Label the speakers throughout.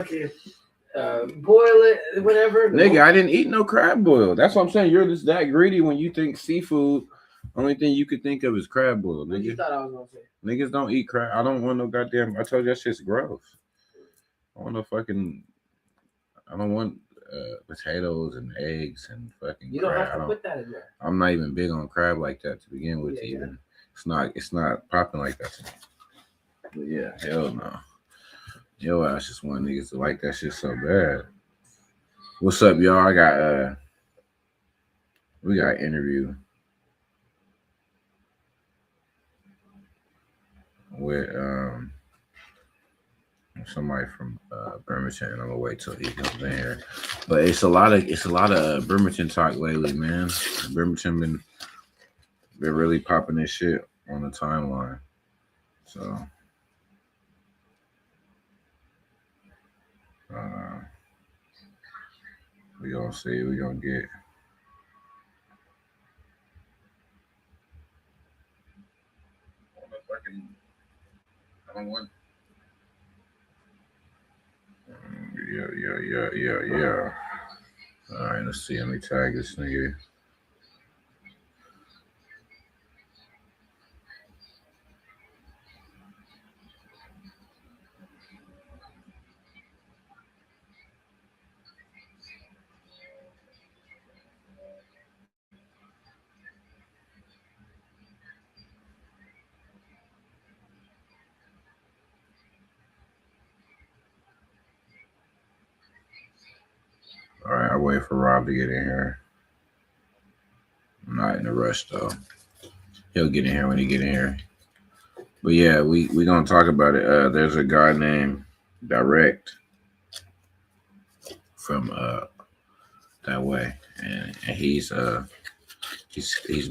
Speaker 1: boil it, whatever.
Speaker 2: Nigga, I didn't eat no crab boil. That's what I'm saying. You're just that greedy when you think seafood. Only thing you could think of is crab boil,
Speaker 1: What you
Speaker 2: nigga.
Speaker 1: thought I was gonna say?
Speaker 2: Niggas don't eat crab. I don't want no goddamn. I told you that shit's gross. I want no fucking. I don't want potatoes and eggs and fucking
Speaker 1: You don't
Speaker 2: crab.
Speaker 1: have to put that in there.
Speaker 2: I'm not even big on crab like that to begin with.
Speaker 1: Yeah,
Speaker 2: Even it's not popping like that. But yeah, hell no. Yo, ass just want niggas to like that shit so bad. What's up, y'all? I got we got an interview with somebody from Bremerton. I'm gonna wait till he comes in here. But it's a lot of Bremerton talk lately, man. Bremerton been really popping this shit on the timeline. So uh, we gonna see. We gonna get. I don't want. Yeah. All right, let's see. Let me tag this nigga. All right, I wait for Rob to get in here. I'm not in a rush though. He'll get in here when he get in here. But yeah, we gonna talk about it. There's a guy named Direct from that way, and he's definitely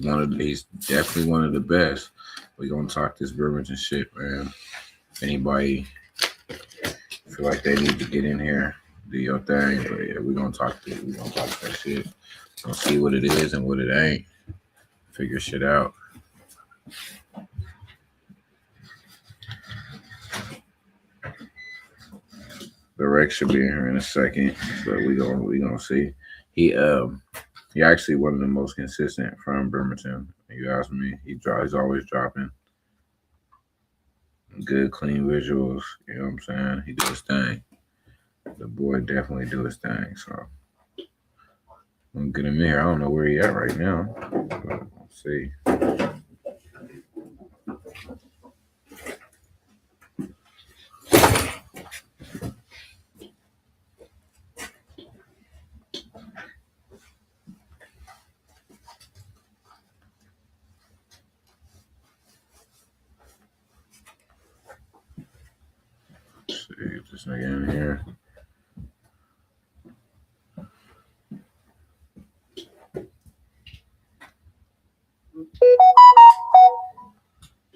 Speaker 2: one of the best. We gonna talk this Bremerton shit, man. If anybody feel like they need to get in here, do your thing. But yeah, we gonna talk that shit. Gonna see what it is and what it ain't. Figure shit out. The Rex should be in here in a second, but we gonna see. He actually one of the most consistent from Bremerton. You ask me, he's always dropping good, clean visuals. You know what I'm saying? He do his thing. The boy definitely do his thing. So I'm gonna get him in here. I don't know where he at right now, but let's see. See if this nigga in here.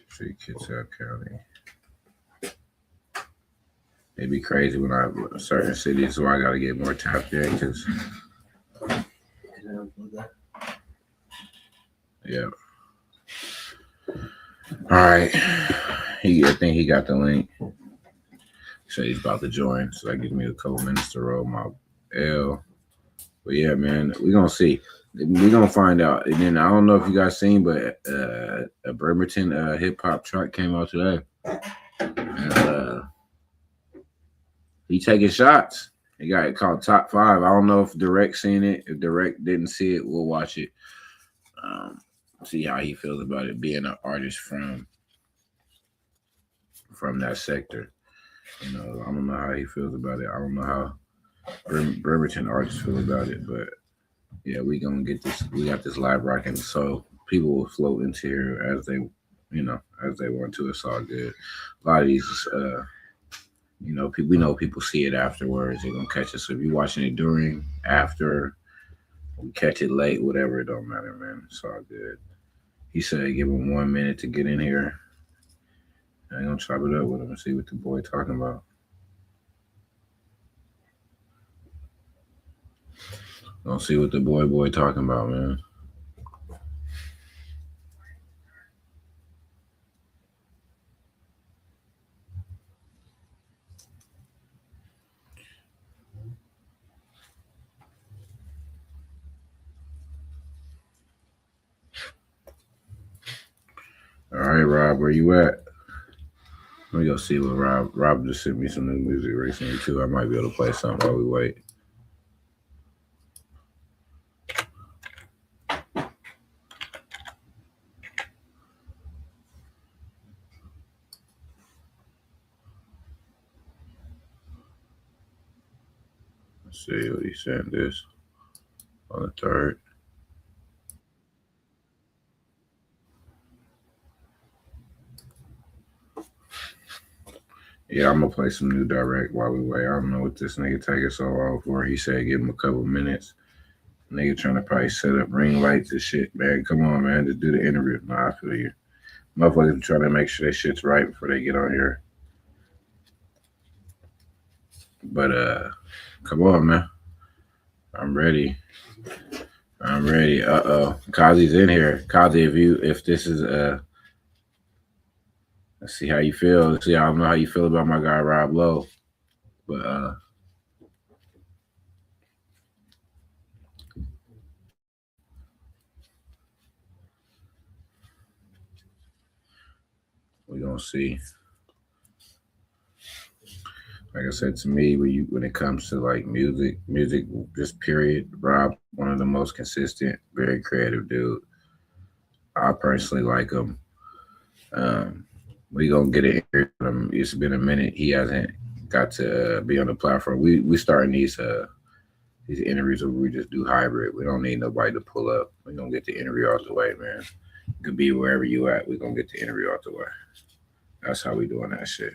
Speaker 2: See Kitsap County. It'd be crazy when I certain cities where I gotta get more tapped in because yeah. All right. I think he got the link. So he's about to join. So that gives me a couple minutes to roll my L. But yeah, man, we're gonna see. We're gonna find out. And then I don't know if you guys seen, but a Bremerton hip hop track came out today. And, he taking shots. He got it called Top 5. I don't know if Direct seen it. If Direct didn't see it, we'll watch it. See how he feels about it being an artist from that sector. You know, I don't know how he feels about it. I don't know how Bremerton artists feel about it, but yeah, we gonna get this. We got this live rocking, so people will float into here as they, as they want to. It's all good. A lot of these, we know people see it afterwards. They're gonna catch it. So if you're watching it during, after, we catch it late, whatever, it don't matter, man. It's all good. He said give him 1 minute to get in here. I'm gonna chop it up with him and see what the boy talking about. Gonna see what the boy talking about, man. right, Rob, where you at? Let me go see what Rob just sent me some new music recently too. I might be able to play something while we wait. Let's see what he sent this on the third. Yeah, I'm gonna play some new direct while we wait. I don't know what this nigga taking so long for. He said give him a couple minutes. Nigga trying to probably set up ring lights and shit, man. Come on, man. Just do the interview. Nah, I feel you. Motherfuckers trying to make sure that shit's right before they get on here. But come on, man. I'm ready. I'm ready. Kazi's in here. Kazi, if this is let's see how you feel. Let's see, I don't know how you feel about my guy Rob Lowe. But we're gonna see. Like I said, to me, when it comes to like music, just period, Rob, one of the most consistent, very creative dude. I personally like him. Um, we gonna get it here. It's been a minute. He hasn't got to be on the platform. We starting these interviews where we just do hybrid. We don't need nobody to pull up. We gonna get the interview out the way, man. You could be wherever you at. We gonna get the interview out the way. That's how we doing that shit.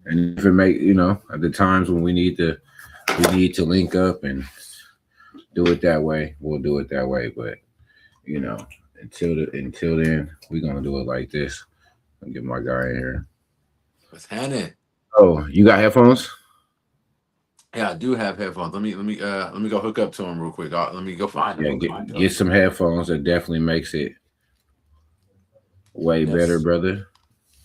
Speaker 2: And if it make at the times when we need to link up and do it that way, we'll do it that way. But you know, until then, we're gonna do it like this. I'll get my guy in here.
Speaker 3: What's happening?
Speaker 2: Oh, you got headphones?
Speaker 3: Yeah, I do have headphones. Let me go hook up to them real quick. Let me go find them.
Speaker 2: Yeah, get some headphones. That definitely makes it way better, brother.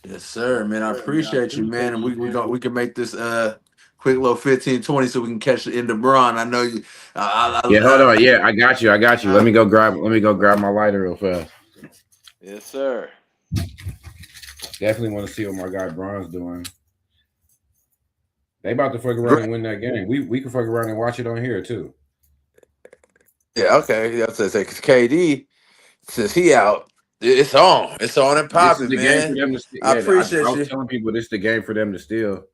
Speaker 3: Yes, sir, man. I appreciate you, man. And we can make this quick little 15-20 so we can catch the end of Braun. I know you.
Speaker 2: Yeah, hold on. Yeah, I got you. Let me go grab my lighter real fast.
Speaker 3: Yes, sir.
Speaker 2: Definitely want to see what my guy Braun's doing. They about to fuck around and win that game. We can fuck around and watch it on here too.
Speaker 3: Yeah, okay. That's what I say. Because KD says he out. It's on. It's on and
Speaker 2: This is
Speaker 3: popping,
Speaker 2: the game for
Speaker 3: man.
Speaker 2: them to steal.
Speaker 3: I
Speaker 2: Yeah,
Speaker 3: appreciate
Speaker 2: I
Speaker 3: you.
Speaker 2: was telling people this is the game for them to steal.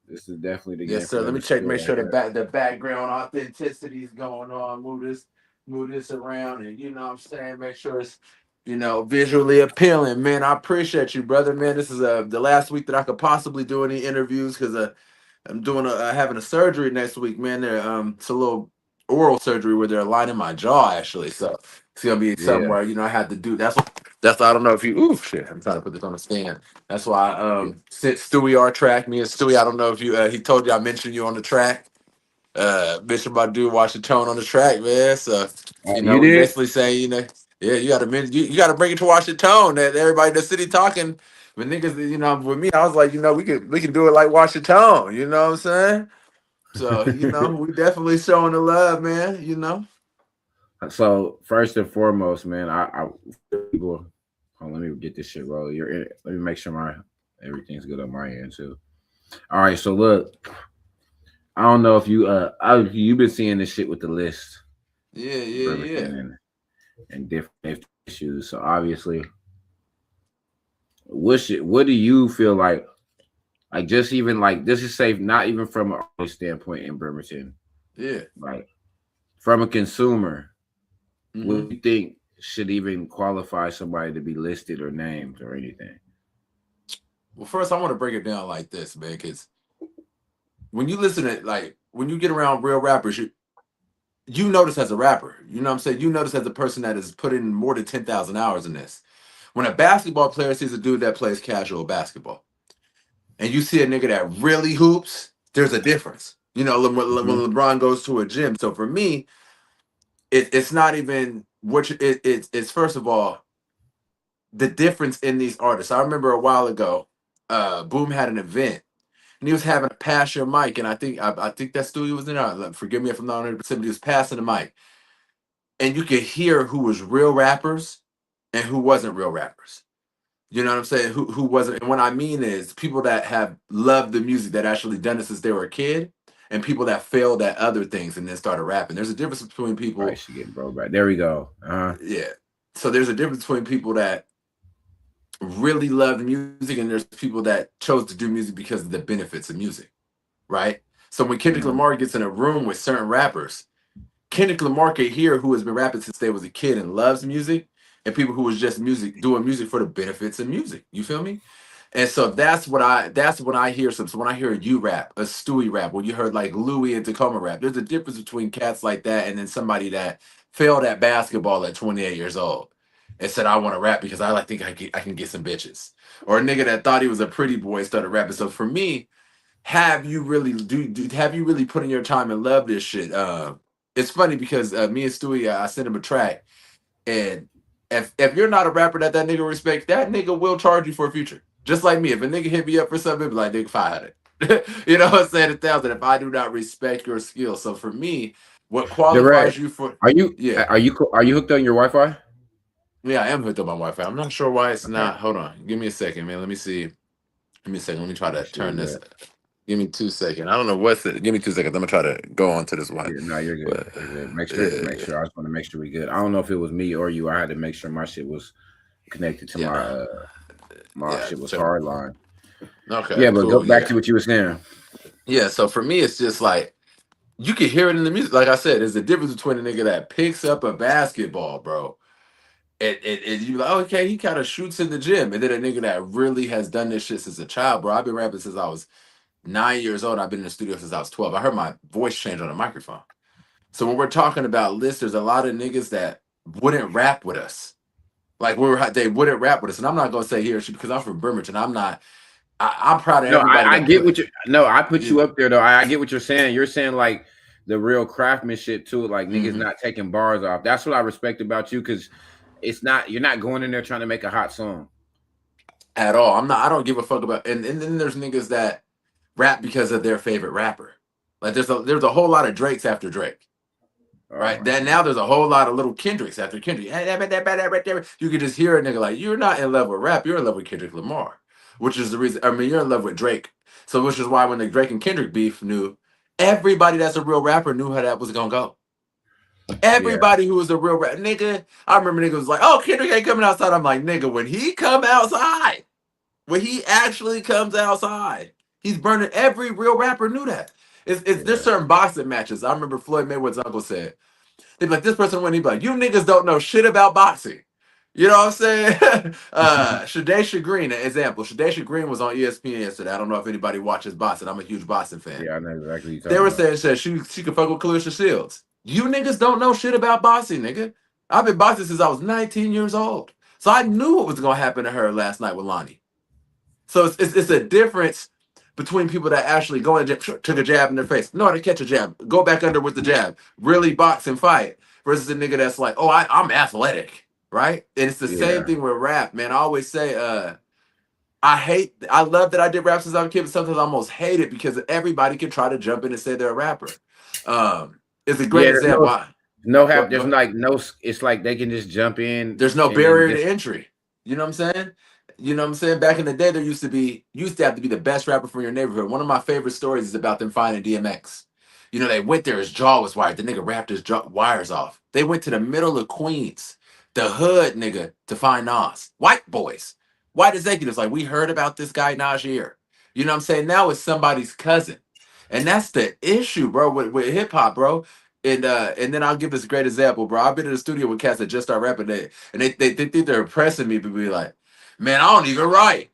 Speaker 2: This is definitely the game.
Speaker 3: Yes, sir. Let me check, make sure the background authenticity is going on. Move this around, and you know what I'm saying, make sure it's visually appealing. Man, I appreciate you, brother. Man, this is the last week that I could possibly do any interviews because I'm doing having a surgery next week, man. It's a little oral surgery where they're aligning my jaw actually. So it's gonna be something where I had to do. That's I don't know if you. Ooh, shit! I'm trying to put this on the stand. That's why since Stewie our track, me and Stewie. I don't know if you. He told you I mentioned you on the track. Mentioned my dude watch the tone on the track, man. So
Speaker 2: you
Speaker 3: we
Speaker 2: did?
Speaker 3: basically saying yeah, you got to you got to bring it to watch the tone. That everybody in the city talking. But niggas, with me, I was like, we can do it like watch the tone. You know what I'm saying? So, we definitely showing the love, man.
Speaker 2: So first and foremost, man, I people. Let me get this shit roll. Let me make sure everything's good on my end too. All right, so look, I don't know if you've been seeing this shit with the list.
Speaker 3: Yeah.
Speaker 2: And different issues. So obviously, what do you feel like? Like just even like this is safe, not even from an artist standpoint in Bremerton.
Speaker 3: Yeah.
Speaker 2: Like from a consumer,
Speaker 3: Mm-hmm.
Speaker 2: what do you think should even qualify somebody to be listed or named or anything?
Speaker 3: Well, first I want to break it down like this, man, because when you listen to when you get around real rappers, you notice as a rapper, you know what I'm saying? You notice as a person that has put in more than 10,000 hours in this. When a basketball player sees a dude that plays casual basketball, and you see a nigga that really hoops, there's a difference. When LeBron goes to a gym. So for me, it's not even it's first of all the difference in these artists. I remember a while ago, Boom had an event and he was having to pass your mic, and I think that studio was in there. Forgive me if I'm not 100%, but he was passing the mic, and you could hear who was real rappers and who wasn't real rappers. You know what I'm saying? Who wasn't, and what I mean is people that have loved the music that actually done it since they were a kid, and people that failed at other things and then started rapping. There's a difference between
Speaker 2: Right,
Speaker 3: people,
Speaker 2: she getting broke back. There we go.
Speaker 3: yeah. So there's a difference between people that really love music and there's people that chose to do music because of the benefits of music, right? So when Kendrick
Speaker 2: Mhm.
Speaker 3: Lamar gets in a room with certain rappers, Kendrick Lamar can hear who has been rapping since they was a kid and loves music, and people who was just doing music for the benefits of music. You feel me? And so that's when I hear some. So when I hear you rap, a Stewie rap, when you heard like Louis and Tacoma rap, there's a difference between cats like that and then somebody that failed at basketball at 28 years old and said I want to rap because think I can get some bitches, or a nigga that thought he was a pretty boy and started rapping. So for me, have you really put in your time and love this shit? It's funny because me and Stewie, I sent him a track, and if you're not a rapper that nigga respects, that nigga will charge you for a future. Just like me, if a nigga hit me up for something, be like nigga 500. You know what I'm saying? 1,000. If I do not respect your skill, so for me, what
Speaker 2: Direct.
Speaker 3: qualifies you for?
Speaker 2: Are you
Speaker 3: Yeah,
Speaker 2: are you hooked on your Wi-Fi?
Speaker 3: yeah, I am hooked up on Wi-Fi. I'm not sure why it's
Speaker 2: Okay.
Speaker 3: not. Hold on, give me a second, man. Let me see. Give me a second. Let me try to
Speaker 2: Make sure
Speaker 3: turn
Speaker 2: you're
Speaker 3: this.
Speaker 2: good.
Speaker 3: Give me 2 seconds. I don't know what's it. Give me 2 seconds. I'm gonna try to go on to this one.
Speaker 2: Yeah, no, you're good.
Speaker 3: But
Speaker 2: You're good. Make sure, make
Speaker 3: yeah,
Speaker 2: sure. I just want to make sure we good. I don't know if it was me or you. I had to make sure my shit was connected to
Speaker 3: yeah,
Speaker 2: my
Speaker 3: yeah.
Speaker 2: shit was
Speaker 3: Check.
Speaker 2: hard line.
Speaker 3: Okay,
Speaker 2: Yeah, but go
Speaker 3: cool.
Speaker 2: back
Speaker 3: Yeah,
Speaker 2: to what you were saying.
Speaker 3: yeah. So for me, it's just like you can hear it in the music. Like I said, there's a difference between a nigga that picks up a basketball, bro. And you like, okay, he kind of shoots in the gym, and then a nigga that really has done this shit since a child, bro. I've been rapping since I was 9 years old. I've been in the studio since I was 12. I heard my voice change on a microphone. So when we're talking about lists, there's a lot of niggas that wouldn't rap with us. Like they wouldn't rap with us, and I'm not gonna say here because I'm from Bremerton. I'm not. I'm proud of
Speaker 2: No,
Speaker 3: everybody
Speaker 2: I
Speaker 3: that
Speaker 2: get
Speaker 3: put.
Speaker 2: what you. No, I put
Speaker 3: Yeah.
Speaker 2: you up there though. I get what you're saying. You're saying like the real craftsmanship too, like niggas
Speaker 3: Hmm.
Speaker 2: not taking bars off. That's what I respect about you because it's not you're not going in there trying to make a hot song.
Speaker 3: At all. I'm not. I don't give a fuck about. And then there's niggas that rap because of their favorite rapper. Like there's a whole lot of Drakes after Drake.
Speaker 2: Oh
Speaker 3: Right
Speaker 2: my
Speaker 3: then, now
Speaker 2: god.
Speaker 3: there's a whole lot of little Kendricks after Kendrick. You can just hear a nigga like you're not in love with rap, you're in love with Kendrick Lamar, which is the reason. I mean, you're in love with Drake, so which is why when the Drake and Kendrick beef knew, everybody that's a real rapper knew how that was gonna go.
Speaker 2: Yeah,
Speaker 3: Everybody who was a real rap nigga, I remember niggas was like, "Oh, Kendrick ain't coming outside." I'm like, "Nigga, when he come outside, when he actually comes outside, he's burning." Every real rapper knew that. It's there's
Speaker 2: yeah,
Speaker 3: certain boxing matches. I remember Floyd Mayweather's uncle said. They'd be like, this person win. He'd be like, you niggas don't know shit about boxing. You know what I'm saying? Shade Green, an example. Shade Green was on ESPN yesterday. I don't know if anybody watches boxing. I'm a huge boxing fan.
Speaker 2: yeah. I know exactly what you're
Speaker 3: They
Speaker 2: talking
Speaker 3: were
Speaker 2: about.
Speaker 3: saying she could fuck with Clarissa Shields. You niggas don't know shit about boxing, nigga. I've been boxing since I was 19 years old. So I knew what was gonna happen to her last night with Lonnie. So it's a difference between people that actually go and took a jab in their face, know how to catch a jab, go back under with the jab, really box and fight, versus a nigga that's like, oh, I'm athletic, right? And it's the same
Speaker 2: Yeah,
Speaker 3: thing with rap, man. I always say, I love that I did rap since I was a kid, but sometimes I almost hate it because everybody can try to jump in and say they're a rapper. It's a great
Speaker 2: yeah. There's
Speaker 3: example.
Speaker 2: no have.
Speaker 3: Go
Speaker 2: There's
Speaker 3: ahead.
Speaker 2: like no. It's like they can just jump in
Speaker 3: There's no
Speaker 2: and then
Speaker 3: barrier to
Speaker 2: just
Speaker 3: entry. You know what I'm saying? You know what I'm saying? Back in the day, there used to have to be the best rapper from your neighborhood. One of my favorite stories is about them finding DMX. You know, they went there, his jaw was wired. The nigga rapped his wires off. They went to the middle of Queens, the hood nigga, to find Nas. White boys, white executives, like we heard about this guy Najee. You know what I'm saying? Now it's somebody's cousin. And that's the issue, bro, with hip hop, bro. And then I'll give this great example, bro. I've been in the studio with cats that just start rapping, they think they're impressing me, but be like, man, I don't even write.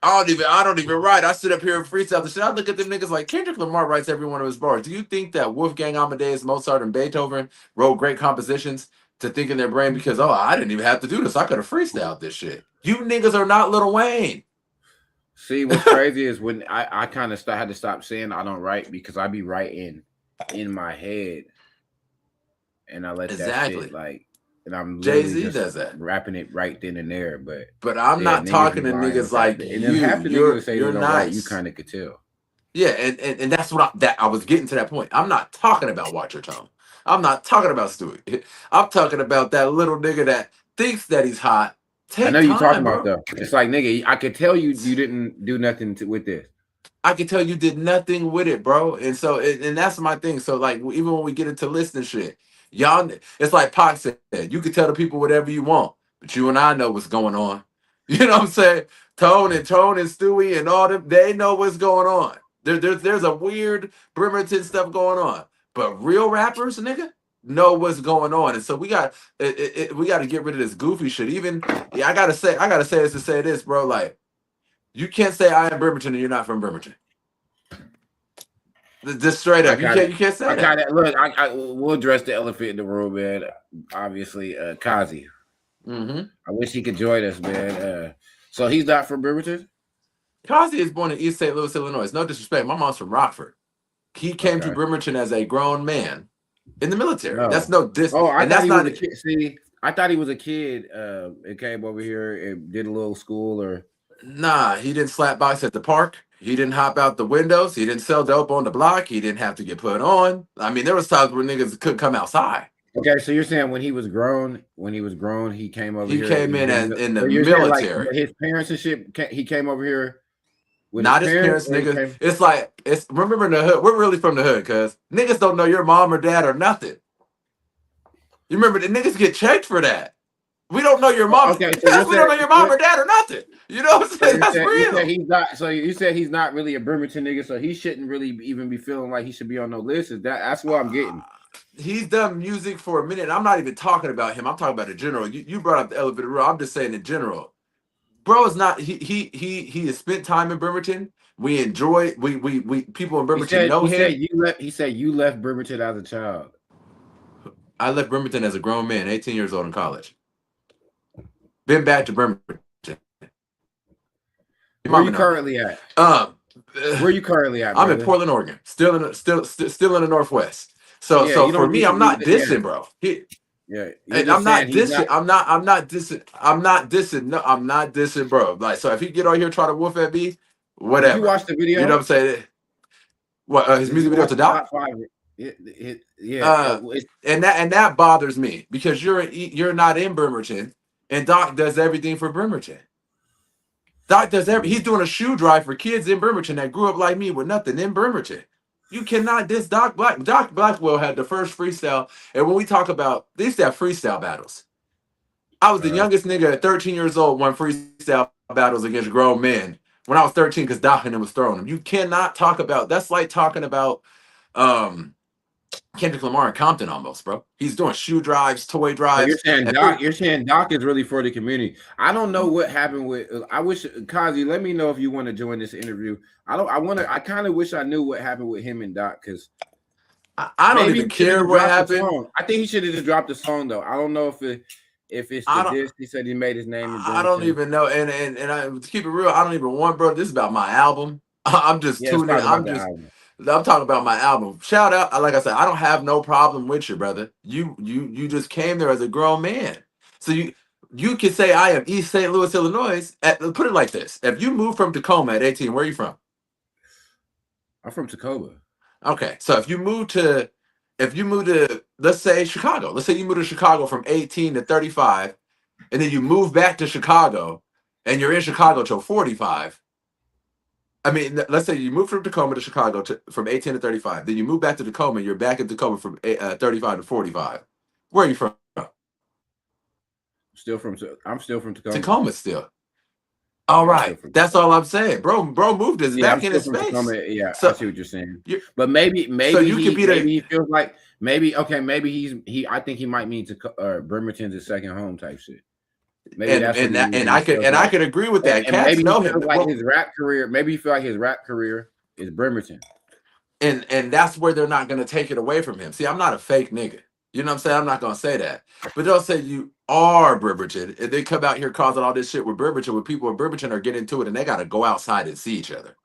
Speaker 3: I don't even write. I sit up here and freestyle the shit. I look at them niggas like Kendrick Lamar writes every one of his bars. Do you think that Wolfgang Amadeus, Mozart, and Beethoven wrote great compositions to think in their brain because I didn't even have to do this. I could have freestyled this shit. You niggas are not Lil Wayne.
Speaker 2: see what's crazy is when I kind of had to stop saying I don't write because I be writing in my head and I let that shit
Speaker 3: Exactly.
Speaker 2: like, and I'm literally
Speaker 3: Jay-Z
Speaker 2: just
Speaker 3: does that.
Speaker 2: rapping it right then and there. But
Speaker 3: But I'm
Speaker 2: yeah,
Speaker 3: not
Speaker 2: niggas
Speaker 3: talking
Speaker 2: be
Speaker 3: to
Speaker 2: lying
Speaker 3: niggas
Speaker 2: with that.
Speaker 3: like
Speaker 2: And then
Speaker 3: you.
Speaker 2: half the niggas that say they
Speaker 3: You're
Speaker 2: don't write, you
Speaker 3: nice.
Speaker 2: kind of could tell.
Speaker 3: Yeah, and that's what I was getting to that point. I'm not talking about Watch Your Tone. I'm not talking about Stewie. I'm talking about that little nigga that thinks that he's hot Take
Speaker 2: I know you're talking
Speaker 3: time,
Speaker 2: about
Speaker 3: bro.
Speaker 2: though. It's like, nigga, I could tell you didn't do nothing with this.
Speaker 3: I can tell you did nothing with it, bro. And so, and that's my thing. So, like, even when we get into listening shit, y'all, it's like Pac said, you can tell the people whatever you want, but you and I know what's going on. You know what I'm saying? Tone and Stewie and all them, they know what's going on. There's a weird Bremerton stuff going on, but real rappers, nigga, know what's going on. And so we got we got to get rid of this goofy shit. Even I gotta say this to say this, bro. Like, you can't say I am Bremerton and you're not from Bremerton. Just straight up, you can't say that.
Speaker 2: Look, we'll address the elephant in the room, man. Obviously, Kazi.
Speaker 3: Mm-hmm.
Speaker 2: I wish he could join us, man. So he's not from Bremerton?
Speaker 3: Kazi is born in East St. Louis, Illinois. No disrespect, my mom's from Rockford. He came to Bremerton as a grown man in the military.
Speaker 2: No.
Speaker 3: That's no dis.
Speaker 2: Oh, I
Speaker 3: and
Speaker 2: thought
Speaker 3: that's
Speaker 2: he
Speaker 3: not
Speaker 2: was a kid. See, I thought he was a kid. And came over here and did a little school or.
Speaker 3: Nah, he didn't slap box at the park. He didn't hop out the windows. He didn't sell dope on the block. He didn't have to get put on. I mean, there was times where niggas couldn't come outside.
Speaker 2: Okay, so you're saying when he was grown, he came over here.
Speaker 3: He came in in the military.
Speaker 2: Like his parents and shit, he came over here.
Speaker 3: Not his parents, niggas. It's like, remember in the hood. We're really from the hood, cuz niggas don't know your mom or dad or nothing. You remember the niggas get checked for that. We don't know your mom.
Speaker 2: Okay,
Speaker 3: so we don't know your mom or dad or nothing. You know what I'm saying? That's real.
Speaker 2: You said he's not really a Bremerton nigga, so he shouldn't really even be feeling like he should be on no list. That's what I'm getting.
Speaker 3: He's done music for a minute. I'm not even talking about him. I'm talking about in general. You brought up the elevator room. I'm just saying in general. Bro is not. He has spent time in Bremerton. We enjoy. We people in Bremerton know him.
Speaker 2: He said you left Bremerton as a child.
Speaker 3: I left Bremerton as a grown man, 18 years old in college. Been back to Bremerton.
Speaker 2: Where you currently at? Where you currently at?
Speaker 3: I'm in Portland, Oregon. Still in the Northwest. So for me, I'm not dissing, bro. And I'm not dissing. I'm not dissing. No, I'm not dissing, bro. Like, so if he get on here try to woof at me, whatever.
Speaker 2: Did you watch the video?
Speaker 3: You know what I'm saying? What his music video to Doc?
Speaker 2: Yeah.
Speaker 3: And that bothers me because you're not in Bremerton, and Doc does everything for Bremerton. Doc does he's doing a shoe drive for kids in Bremerton that grew up like me with nothing in Bremerton. You cannot diss Doc Black. Doc Blackwell had the first freestyle, and when we talk about they used to have freestyle battles. I was the youngest nigga at 13 years old won freestyle battles against grown men when I was 13 because Doc and him was throwing them. You cannot talk about that's like talking about Kendrick Lamar and Compton almost, bro. He's doing shoe drives, toy drives.
Speaker 2: So you're saying Doc is really for the community. I don't know what happened with. I wish Kazi, let me know if you want to join this interview. I kind of wish I knew what happened with him and Doc because
Speaker 3: I don't even care what happened.
Speaker 2: I think he should have just dropped the song though. I don't know if it's the disc. He said he made his name.
Speaker 3: I don't even know. And to keep it real, I don't even want, bro. This is about my album. I'm just tuning in. I'm talking about my album. Shout out, like I said, I don't have no problem with you, brother. You just came there as a grown man. So you can say I am East St. Louis, Illinois. Put it like this. If you moved from Tacoma at 18, where are you from?
Speaker 2: I'm from Tacoma.
Speaker 3: Okay. So if you move to let's say Chicago. Let's say you move to Chicago from 18 to 35, and then you move back to Chicago and you're in Chicago till 45. I mean, let's say you move from Tacoma to Chicago from 18 to 35. Then you move back to Tacoma. You're back in Tacoma from 35 to 45. Where are you from?
Speaker 2: I'm still from Tacoma.
Speaker 3: Tacoma still. All right. That's all I'm saying. Bro moved his back in his space.
Speaker 2: Tacoma. Yeah, so, I see what you're saying. But maybe
Speaker 3: so you could be
Speaker 2: he feels like maybe I think he might mean to Bremerton's his second home type shit.
Speaker 3: Maybe I could agree with that. Cats
Speaker 2: maybe
Speaker 3: know him.
Speaker 2: Like his rap career. Maybe you feel like his rap career is Bremerton,
Speaker 3: and that's where they're not going to take it away from him. See, I'm not a fake nigga. You know what I'm saying? I'm not going to say that. But they'll say you are Bremerton, and they come out here causing all this shit with Bremerton. When people in Bremerton are getting into it, and they got to go outside and see each other.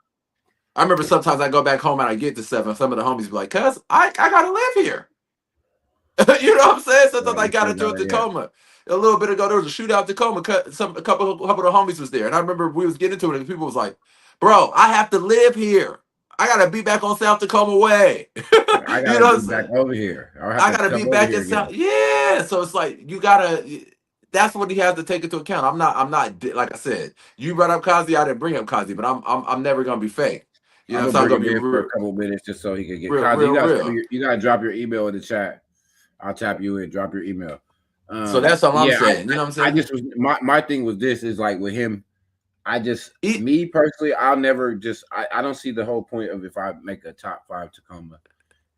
Speaker 3: I remember sometimes I go back home and I get to stuff, and some of the homies be like, "Cuz I gotta live here." You know what I'm saying? Sometimes I got into Tacoma. Yeah. A little bit ago, there was a shootout in Tacoma. A couple of the homies was there, and I remember we was getting into it, and people was like, "Bro, I have to live here. I gotta be back on South Tacoma way."
Speaker 2: I gotta be back over here.
Speaker 3: I gotta be back in South. Yeah, so it's like you gotta. that's what he has to take into account. I'm not like I said. You brought up Kazi, I didn't bring up Kazi, but I'm never gonna be fake. You know,
Speaker 2: I'm
Speaker 3: so
Speaker 2: gonna
Speaker 3: I'm
Speaker 2: bring
Speaker 3: gonna
Speaker 2: him
Speaker 3: be
Speaker 2: in for a
Speaker 3: real,
Speaker 2: couple minutes just so he could get
Speaker 3: real,
Speaker 2: Kazi.
Speaker 3: real, real.
Speaker 2: You gotta drop your email in the chat. I'll tap you in. Drop your email.
Speaker 3: So that's all I'm
Speaker 2: Yeah,
Speaker 3: saying. You know what I'm
Speaker 2: I
Speaker 3: saying?
Speaker 2: just was my thing was this is like with him.
Speaker 3: He,
Speaker 2: Me personally, I'll never just I don't see the whole point of if I make a top 5 Tacoma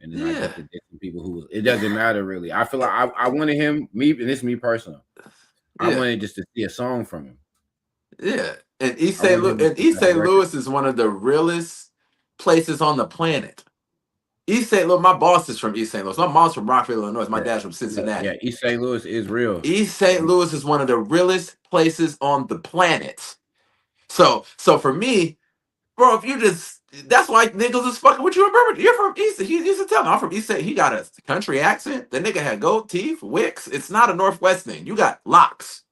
Speaker 2: and then I
Speaker 3: yeah,
Speaker 2: get to different people who it doesn't matter really. I feel like I wanted him, and this is me personal. I
Speaker 3: yeah,
Speaker 2: wanted just to see a song from him.
Speaker 3: yeah. And East
Speaker 2: I
Speaker 3: St.
Speaker 2: wanted
Speaker 3: Louis,
Speaker 2: him to
Speaker 3: and
Speaker 2: put
Speaker 3: East
Speaker 2: out a
Speaker 3: St.
Speaker 2: record.
Speaker 3: Louis is one of the realest places on the planet. East St. Louis, my boss is from East St. Louis. My mom's from Rockville, Illinois. My
Speaker 2: Yeah,
Speaker 3: dad's from Cincinnati.
Speaker 2: yeah. East St. Louis is real.
Speaker 3: East St. Louis is one of the realest places on the planet. So for me, bro, if you just that's why niggas is fucking with you in Bremerton. You're from East. He used to tell me I'm from East. He got a country accent. The nigga had gold teeth, wicks. It's not a Northwest thing. You got locks.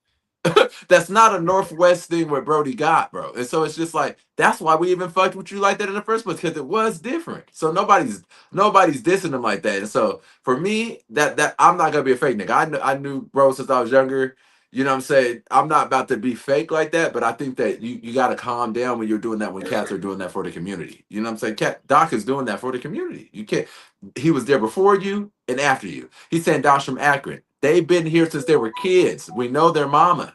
Speaker 3: That's not a Northwest thing what Brody got, bro. And so it's just like that's why we even fucked with you like that in the first place because it was different. So nobody's dissing him like that. And so for me, that I'm not gonna be a fake nigga. I knew bro since I was younger. You know what I'm saying? I'm not about to be fake like that, but I think that you got to calm down when you're doing that when cats are doing that for the community. You know what I'm saying? Doc is doing that for the community. You can't. He was there before you and after you. He's saying Doc's from Akron. They've been here since they were kids. We know their mama.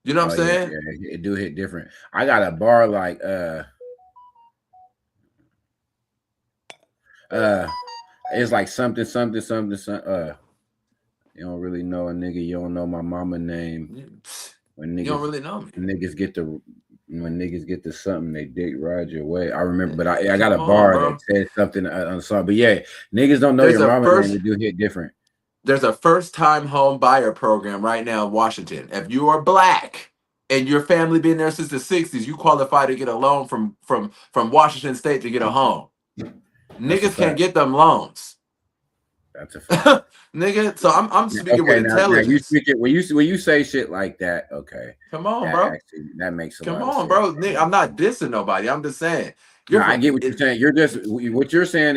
Speaker 3: You know what I'm
Speaker 2: Oh yeah,
Speaker 3: saying?
Speaker 2: yeah. It do hit different. I got a bar like it's like something. You don't really know a nigga. You don't know my mama name. When
Speaker 3: You don't
Speaker 2: niggas
Speaker 3: really know me.
Speaker 2: when niggas get to something, they dick ride your way. I remember, but I got
Speaker 3: Come
Speaker 2: a
Speaker 3: on,
Speaker 2: bar
Speaker 3: bro.
Speaker 2: that said something on the song. But yeah, niggas don't know
Speaker 3: There's
Speaker 2: your
Speaker 3: a
Speaker 2: mama name.
Speaker 3: first
Speaker 2: It do hit different.
Speaker 3: there's a first-time home buyer program right now in Washington. If you are black and your family been there since the 60s, you qualify to get a loan from Washington State to get a home.
Speaker 2: That's a
Speaker 3: Niggas can't
Speaker 2: fact.
Speaker 3: get them loans.
Speaker 2: That's a fact.
Speaker 3: Nigga, so I'm speaking with
Speaker 2: Okay, now you
Speaker 3: intelligence.
Speaker 2: speak it when you say shit like that. Okay,
Speaker 3: Come on,
Speaker 2: that
Speaker 3: bro.
Speaker 2: actually that makes a
Speaker 3: Come
Speaker 2: lot of
Speaker 3: on,
Speaker 2: sense.
Speaker 3: bro. Nigga, I'm not dissing nobody. I'm just saying.
Speaker 2: No,
Speaker 3: You're
Speaker 2: I
Speaker 3: from
Speaker 2: get what you're
Speaker 3: it,
Speaker 2: saying. You're just what you're saying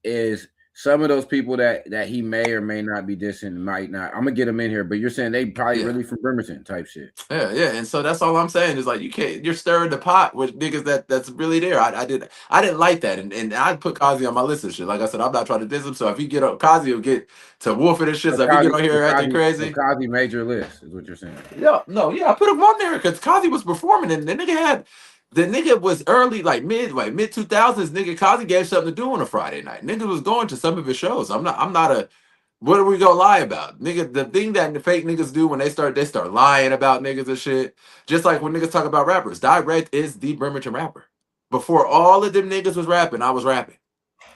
Speaker 2: is some of those people that he may or may not be dissing might not. I'm gonna get them in here, but you're saying they probably
Speaker 3: yeah.
Speaker 2: really from Bremerton type shit.
Speaker 3: Yeah. And so that's all I'm saying is like you can't you're stirring the pot with niggas that's really there. I didn't like that. And I put Kazi on my list of shit. Like I said, I'm not trying to diss him. So if he get up, Kazi will get to wolfing and shit. So if he get on here acting crazy.
Speaker 2: Kazi made your list, is what you're saying.
Speaker 3: Yeah, I put him on there because Kazi was performing and the nigga was early, like mid 2000s. Nigga Kazi gave something to do on a Friday night. Nigga was going to some of his shows. I'm not a what are we gonna lie about? Nigga, the thing that the fake niggas do when they start lying about niggas and shit. Just like when niggas talk about rappers. Direct is the Bremerton rapper. Before all of them niggas was rapping, I was rapping.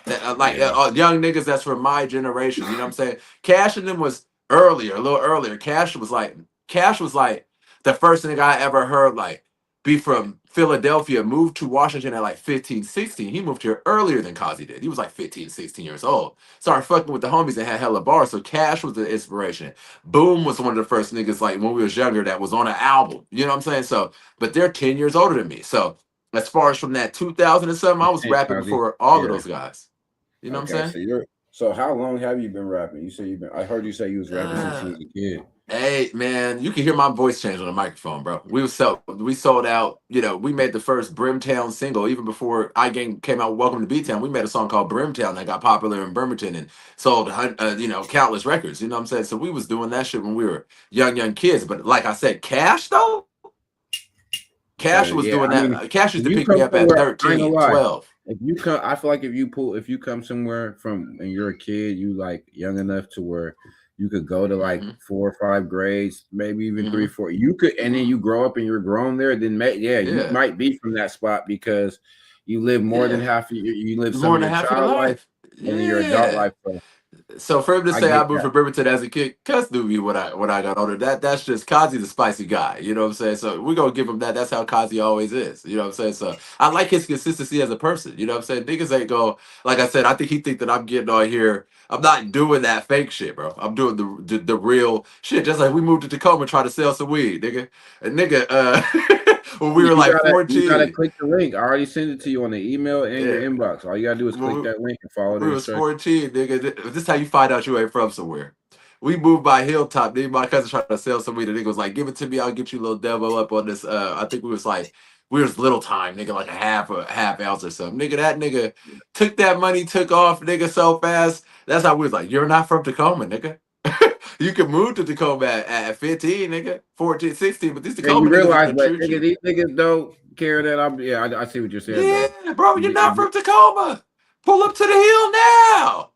Speaker 3: Young niggas that's from my generation. You know what I'm saying? Cash and them was earlier, a little earlier. Cash was like the first nigga I ever heard like be from Philadelphia, moved to Washington at like 15, 16. He moved here earlier than Kazi did. He was like 15, 16 years old. Started fucking with the homies and had hella bars. So Cash was the inspiration. Boom was one of the first niggas like when we was younger that was on an album. You know what I'm saying? So, but they're 10 years older than me. So as far as from that 2000 and something, I was
Speaker 2: Hey,
Speaker 3: rapping
Speaker 2: Kazi.
Speaker 3: before all of
Speaker 2: Yeah.
Speaker 3: those guys. You know what
Speaker 2: Okay,
Speaker 3: I'm saying?
Speaker 2: so how long have you been rapping? You say you've been. I heard you say you was rapping since you was a kid.
Speaker 3: Hey man, you can hear my voice change on the microphone, bro. We sold out. You know, we made the first Brimtown single even before iGang came out. With Welcome to B-Town. We made a song called Brimtown that got popular in Bremerton and sold countless records. You know what I'm saying? So we was doing that shit when we were young kids. But like I said, Cash though,
Speaker 2: So
Speaker 3: Cash was
Speaker 2: yeah,
Speaker 3: doing
Speaker 2: I mean,
Speaker 3: that. Cash
Speaker 2: if
Speaker 3: used to
Speaker 2: you
Speaker 3: pick me
Speaker 2: come
Speaker 3: up at
Speaker 2: somewhere, I ain't gonna
Speaker 3: 13,
Speaker 2: lie.
Speaker 3: 12.
Speaker 2: If you come, I feel like if you come somewhere from and you're a kid, you like young enough to where you could go to like 4 or 5 grades, maybe even 3, 4. You could, and then you grow up and you're grown there. Then you
Speaker 3: Yeah.
Speaker 2: might be from that spot because you live more than half. You live some
Speaker 3: More
Speaker 2: of
Speaker 3: than
Speaker 2: your
Speaker 3: half of your
Speaker 2: child life
Speaker 3: life.
Speaker 2: and then your adult
Speaker 3: Yeah.
Speaker 2: life.
Speaker 3: So for him to
Speaker 2: I
Speaker 3: say
Speaker 2: get
Speaker 3: I moved
Speaker 2: that.
Speaker 3: from Bremerton as a kid, cuss knew me when I got older. That's just Kazi's a spicy guy. You know what I'm saying? So we're gonna give him that. That's how Kazi always is. You know what I'm saying? So I like his consistency as a person. You know what I'm saying? Niggas ain't go like I said, I think he think that I'm getting on here. I'm not doing that fake shit, bro. I'm doing the real shit. Just like we moved to Tacoma trying to sell some weed, nigga. And when we were like
Speaker 2: You gotta
Speaker 3: 14.
Speaker 2: click the link. I already sent it to you on the email and your
Speaker 3: Yeah.
Speaker 2: inbox. All you gotta do is click that link and follow the
Speaker 3: We was
Speaker 2: instructions.
Speaker 3: 14, nigga. This is how you find out you ain't from somewhere. we moved by Hilltop. Then my cousin tried to sell some weed. The nigga was like, "Give it to me. I'll get you a little devil up on this." I think we was little time, nigga, like a half ounce or something. Nigga, that nigga took that money, took off, nigga, so fast. That's how we was like, "You're not from Tacoma, nigga." You can move to Tacoma at 15, nigga, 14, 16, but these
Speaker 2: And
Speaker 3: Tacoma
Speaker 2: you
Speaker 3: niggas
Speaker 2: realize,
Speaker 3: gonna
Speaker 2: but
Speaker 3: treat
Speaker 2: nigga,
Speaker 3: you.
Speaker 2: these niggas don't care that I'm. Yeah, I see what you're saying, though.
Speaker 3: Yeah, bro, you're not from Tacoma. Pull up to the hill now.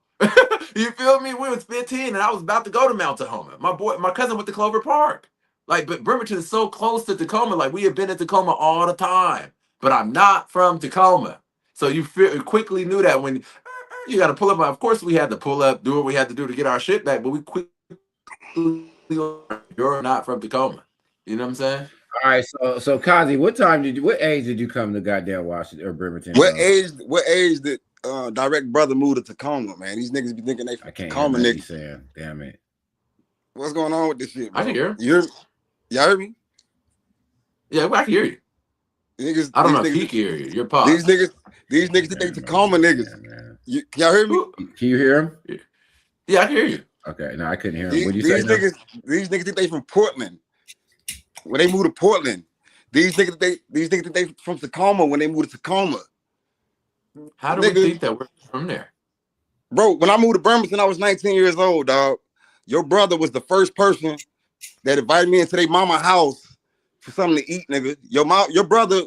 Speaker 3: You feel me? We was 15 and I was about to go to Mount Tahoma. My cousin went to Clover Park. Like, but Bremerton is so close to Tacoma. Like, we have been in Tacoma all the time. But I'm not from Tacoma. So you quickly knew that when you got to pull up. Of course, we had to pull up, do what we had to do to get our shit back. But we quickly, you're not from Tacoma. You know what I'm saying?
Speaker 2: All right, so Kazi, what age did you come to goddamn Washington or Bremerton?
Speaker 4: What age did direct brother move to Tacoma, man? These niggas be thinking they from
Speaker 2: I can't
Speaker 4: Tacoma,
Speaker 2: hear
Speaker 4: nigga.
Speaker 2: saying. Damn it.
Speaker 4: What's going on with this shit, bro?
Speaker 3: I can hear.
Speaker 4: Y'all heard me?
Speaker 3: Yeah, I can hear you.
Speaker 4: Niggas,
Speaker 3: I don't know if he can hear you. Your pop.
Speaker 4: These niggas think they Tacoma niggas. Can y'all hear me?
Speaker 2: Can you hear him?
Speaker 3: Yeah, I can hear you.
Speaker 2: Okay, no, I couldn't hear him. What you say?
Speaker 4: These niggas think they from Portland. When they move to Portland, these niggas think they from Tacoma when they move to Tacoma.
Speaker 3: How do we think that we're from there?
Speaker 4: Bro, when I moved to Bremerton, I was 19 years old, dog. Your brother was the first person that invited me into their mama house for something to eat, nigga. Your brother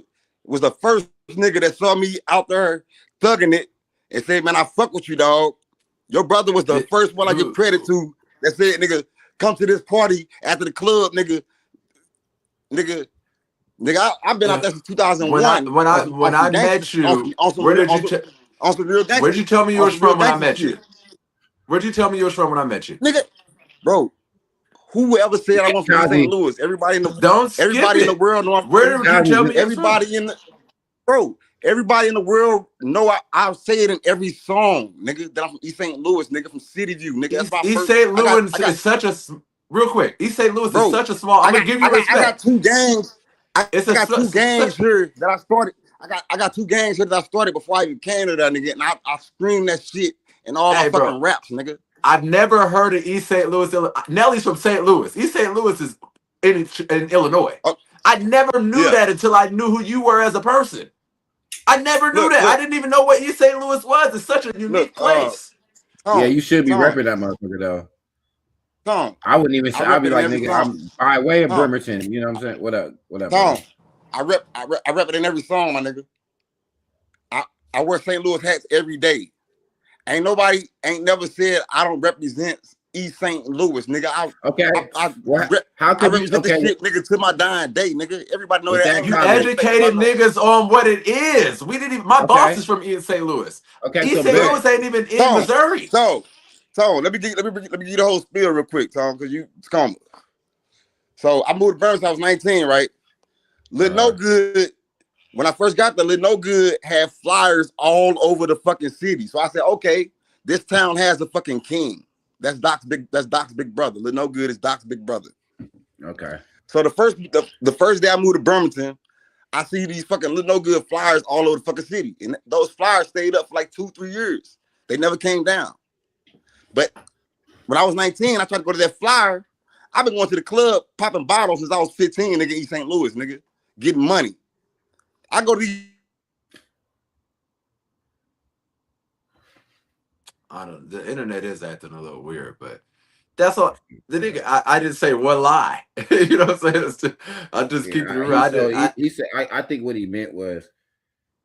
Speaker 4: was the first nigga that saw me out there thugging it and said, "Man, I fuck with you, dog." Your brother was the first one I give credit to that said, "Nigga, come to this party after the club, nigga." I've been out there since 2001.
Speaker 3: When I met you, where did you tell me you was from when I met you? Where'd you tell me you was from when I met you?
Speaker 4: Nigga, bro, whoever said I was from St. Louis, everybody in the world know I'm
Speaker 3: Where did you tell me
Speaker 4: everybody in the everybody in the world know I've said it in every song, nigga, that I'm from East St. Louis, nigga, from City View, nigga. That's my
Speaker 3: East St. Louis is such a real quick. East St. Louis is such a small. I'm gonna give you respect.
Speaker 4: I got two gangs. I got two gangs here that I started. I got two gangs here that I started before I even came to that nigga, and I scream that shit in all my fucking raps, nigga.
Speaker 3: I've never heard of East St. Louis. Nellie's from St. Louis. East St. Louis is in Illinois. I never knew that until I knew who you were as a person. I never knew that. I didn't even know what East St. Louis was. It's such a unique place.
Speaker 2: Yeah, you should be repping that motherfucker though. I wouldn't even say. I'd be like, nigga, I'm by way of Bremerton. You know what I'm saying? What up?
Speaker 4: Tom, I rep it in every song, my nigga. I wear St. Louis hats every day. Ain't never said I don't represent East St. Louis, nigga. I represent this shit, nigga, to my dying day, nigga. Everybody know that.
Speaker 3: You educated niggas on what it is. We didn't even. My boss is from East St. Louis.
Speaker 4: Okay,
Speaker 3: East St. Louis ain't even in Missouri.
Speaker 4: So let me give you the whole spiel real quick, Tom, because you come. So I moved to Bremerton. I was 19, right? Lil No Good. When I first got there, Lil No Good had flyers all over the fucking city. So I said, okay, this town has a fucking king. That's Doc's big brother. Lil No Good is Doc's big brother.
Speaker 2: Okay.
Speaker 4: So the first day I moved to Bremerton, I see these fucking Lil No Good flyers all over the fucking city. And those flyers stayed up for like 2-3 years. They never came down. But when I was 19, I tried to go to that flyer. I've been going to the club popping bottles since I was 15, nigga, East St. Louis, nigga, getting money. I go to these.
Speaker 3: The internet is acting a little weird, but that's all. The nigga, I didn't say one lie. You know what I'm saying? I just keep it real.
Speaker 2: He said, I think what he meant was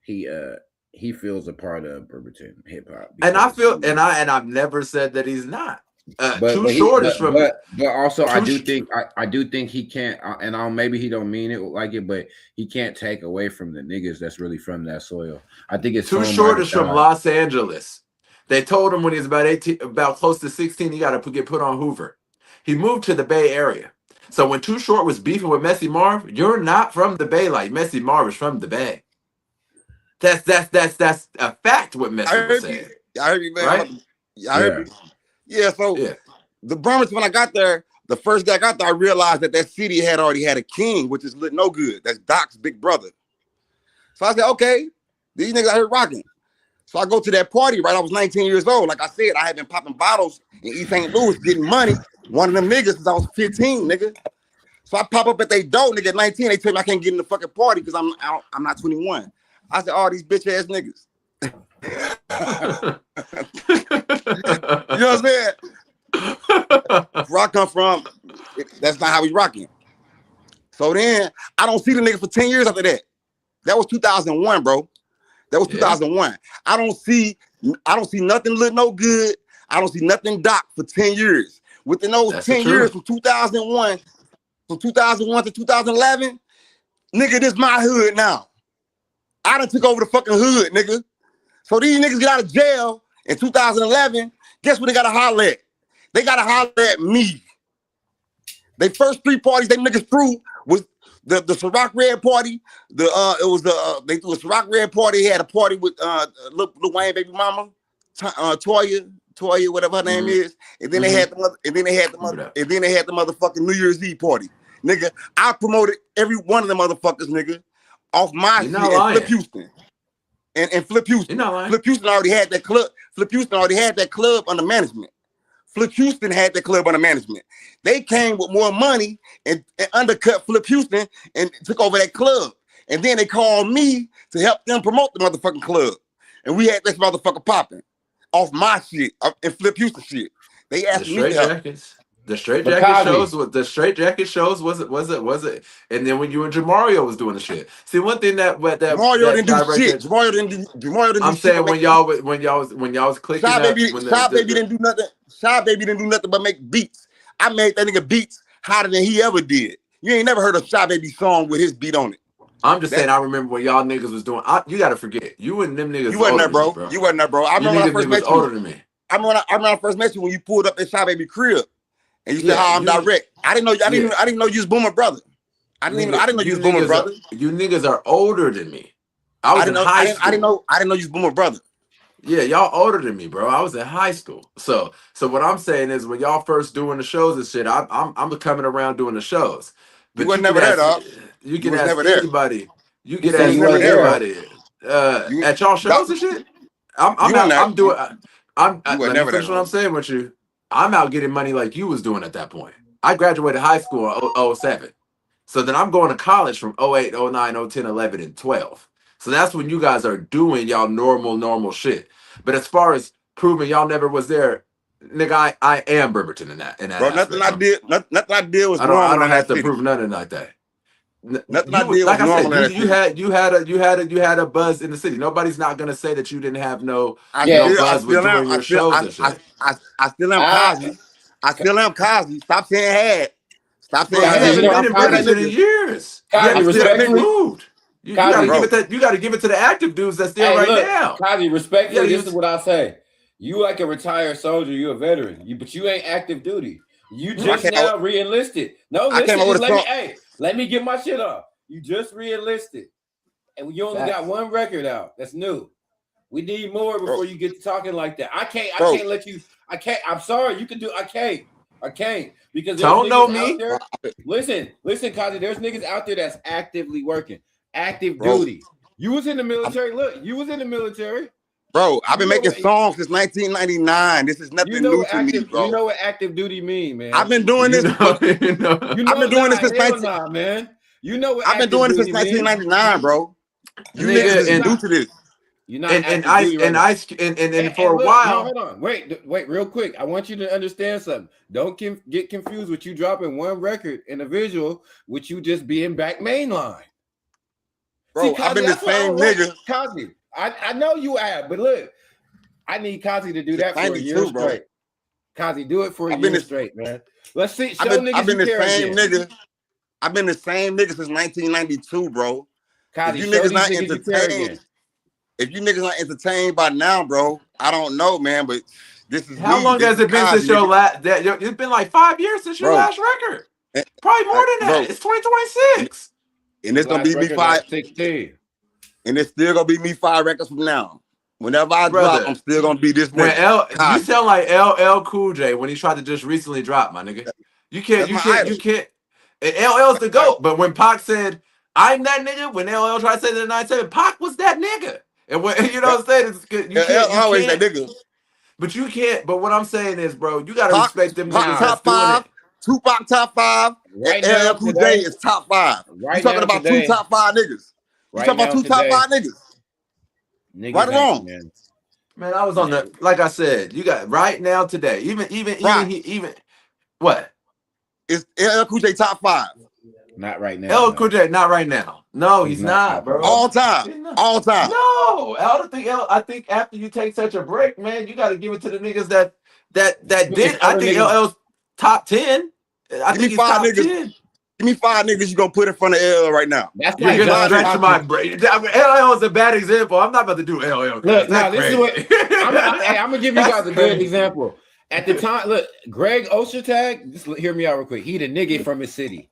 Speaker 2: he feels a part of Bremerton hip hop,
Speaker 3: and I feel, and I've never said that he's not. Too Short is from.
Speaker 2: But also, I do think he can't, and maybe he don't mean it like it, but he can't take away from the niggas that's really from that soil. I think it's
Speaker 3: Too Short is from Los Angeles. They told him when he was about 18, about close to 16, he got to get put on Hoover. He moved to the Bay Area. So when Too Short was beefing with Messy Marv, you're not from the Bay. Like Messy Marv is from the Bay. That's a fact. What Messy was saying.
Speaker 4: I heard you, man. Right? I heard you. Yeah, so the Bremerton, when I got there, the first day I got there, I realized that city had already had a king, which is Lil No Good. That's Doc's big brother. So I said, okay, these niggas out here rocking. So I go to that party, right? I was 19 years old. Like I said, I had been popping bottles in East St. Louis, getting money. one of them niggas since I was 15, nigga. So I pop up at their door, nigga, at 19. They tell me I can't get in the fucking party because I'm not 21. I said, oh, these bitch ass niggas. You know what I'm saying? Where I come from, that's not how we rocking. So then I don't see the nigga for 10 years after that. That was 2001, bro. That was 2001. I don't see nothing look no good. I don't see nothing doc for 10 years. Within those 10 years from 2001 to 2011, nigga, this my hood now. I done took over the fucking hood, nigga. So these niggas get out of jail in 2011. Guess what they gotta holler at? They gotta holler at me. They first 3 parties they niggas threw was the Ciroc Red party. They threw a Ciroc Red party. He had a party with Lil Wayne baby mama, Toya, whatever her name is. And then they had the motherfucking New Year's Eve party. Nigga, I promoted every one of them motherfuckers, nigga, off my shit and Flip Houston. And Flip Houston. Flip Houston already had that club. Flip Houston already had that club under management. Flip Houston had that club under management. They came with more money and undercut Flip Houston and took over that club. And then they called me to help them promote the motherfucking club. And we had this motherfucker popping off my shit and Flip Houston shit. They asked me to help.
Speaker 3: The straight jacket shows was it, and then when you and Jamario was doing the shit. See, one thing that
Speaker 4: Jamario didn't do shit. Jamario didn't do
Speaker 3: I'm saying when y'all was clicking
Speaker 4: Shy Baby didn't do nothing. Shy Baby didn't do nothing but make beats. I made that nigga beats hotter than he ever did. You ain't never heard a Shy Baby song with his beat on it.
Speaker 3: I'm just saying I remember when y'all niggas was doing. You gotta forget you and them niggas.
Speaker 4: You wasn't there, bro. You wasn't there, bro. I remember when I first met you.
Speaker 3: Older than me.
Speaker 4: I remember when I first met you when you pulled up at Shy Baby crib. And you said how I'm direct. I didn't know you was Boomer brother. I didn't know you was Boomer brother.
Speaker 3: You niggas are older than me. I was in high school. I didn't know you was Boomer brother. Yeah, y'all older than me, bro. I was in high school. So what I'm saying is when y'all first doing the shows and shit, I'm coming around doing the shows. But
Speaker 4: you wasn't never there, dog.
Speaker 3: You can ask anybody. You can ask anybody at y'all shows and shit. I'm doing. Let me finish what I'm saying with you. I'm out getting money like you was doing at that point. I graduated high school in 07. So then I'm going to college from 08, 09, 010, 11, and 12. So that's when you guys are doing y'all normal shit. But as far as proving y'all never was there, nigga, I am Bremerton in that.
Speaker 4: Bro, nothing I did was normal.
Speaker 3: I don't have to prove nothing like that.
Speaker 4: Nothing I did was normal.
Speaker 3: Like I said, you had a buzz in the city. Nobody's not gonna say that you didn't have no buzz with doing your shows and shit.
Speaker 4: I still am Cosby. I still am Cosby. Stop saying had. Stop saying had.
Speaker 3: You haven't been in Bremerton in years. You gotta give it to the active dudes that's there now.
Speaker 5: Cosby, respectfully, this is what I say. You like a retired soldier, you're a veteran. But you ain't active duty. You just now re-enlisted. No, listen, let me get my shit off. You just re-enlisted. And you only got one record out. That's new. We need more before you get to talking like that. I can't let you. I'm sorry. You can do. I can't because
Speaker 3: don't know me.
Speaker 5: There, listen, Kazi. There's niggas out there that's actively working, active duty. You was in the military. Look, you was in the military.
Speaker 4: Bro, I've been making songs since 1999. This is nothing new to me, bro.
Speaker 5: You know what active duty mean, man.
Speaker 4: I've been doing this. I've been doing this since 1999,
Speaker 5: man. You know what
Speaker 4: I've been doing this since 1999, bro. You niggas is new to this.
Speaker 5: You're not
Speaker 3: and for a while.
Speaker 5: Hold on. Wait, real quick. I want you to understand something. Don't get confused with you dropping one record in a visual with you just being back mainline.
Speaker 4: Bro, I've been the same nigga.
Speaker 5: Cosby. I know you have, but look, I need Kazi to do that for a year straight. Kazi, do it for a year straight, man. Let's see. I've been the same nigga.
Speaker 4: I've been the same nigga since 1992, bro.
Speaker 5: Kazi,
Speaker 4: if you niggas not entertained by now, bro, I don't know, man. But this is
Speaker 3: how long has it been since your last? It's been like 5 years since your last record. Probably more than that. It's 2026,
Speaker 4: and it's gonna be me 5. And it's still gonna be me 5 records from now. Whenever I drop, I'm still gonna be this nigga.
Speaker 3: You sound like LL Cool J when he tried to just recently drop, my nigga. You can't. And LL's the GOAT. But when Pac said, "I'm that nigga," when LL tried to say that in 97, Pac was that nigga. And when you know what I'm saying,
Speaker 4: LL always that nigga.
Speaker 3: But you can't. But what I'm saying is, bro, you gotta respect them
Speaker 4: Pac
Speaker 3: niggas
Speaker 4: top
Speaker 3: that's doing
Speaker 4: 5,
Speaker 3: it.
Speaker 4: Tupac top 5,
Speaker 5: Right
Speaker 4: and
Speaker 5: now,
Speaker 4: LL Cool J
Speaker 5: today,
Speaker 4: is top 5. You
Speaker 5: right
Speaker 4: talking
Speaker 5: now,
Speaker 4: about two
Speaker 5: today,
Speaker 4: top 5 niggas? You
Speaker 5: right
Speaker 4: talking about
Speaker 5: now,
Speaker 4: two top
Speaker 5: today,
Speaker 4: 5 niggas?
Speaker 5: niggas
Speaker 4: Right or
Speaker 5: ain't,
Speaker 4: wrong?
Speaker 5: man.
Speaker 3: Man, I was on the like I said, you got right now today.
Speaker 4: Right.
Speaker 3: Even what?
Speaker 4: Is LL Cool J top 5?
Speaker 5: Not right now.
Speaker 3: El
Speaker 5: No.
Speaker 3: Cool J, not right now. No, he's
Speaker 5: not
Speaker 3: not,
Speaker 5: top
Speaker 3: bro.
Speaker 5: five.
Speaker 4: All time.
Speaker 3: He's not.
Speaker 4: All time.
Speaker 3: No, I think after you take such a break, man, you got to give it to the niggas that did. I think
Speaker 5: niggas,
Speaker 3: LL's top 10. I think he's top 10.
Speaker 4: Give me 5 niggas you gonna put in front of LL right now.
Speaker 5: That's
Speaker 3: You're
Speaker 5: like
Speaker 3: gonna stretch
Speaker 5: John
Speaker 3: my brain. LL is a bad example. I'm not about to do LL.
Speaker 5: Look, no, this is what I'm gonna give you guys a good example. At the time, look, Greg Ostertag, just hear me out real quick. He the nigga from his city.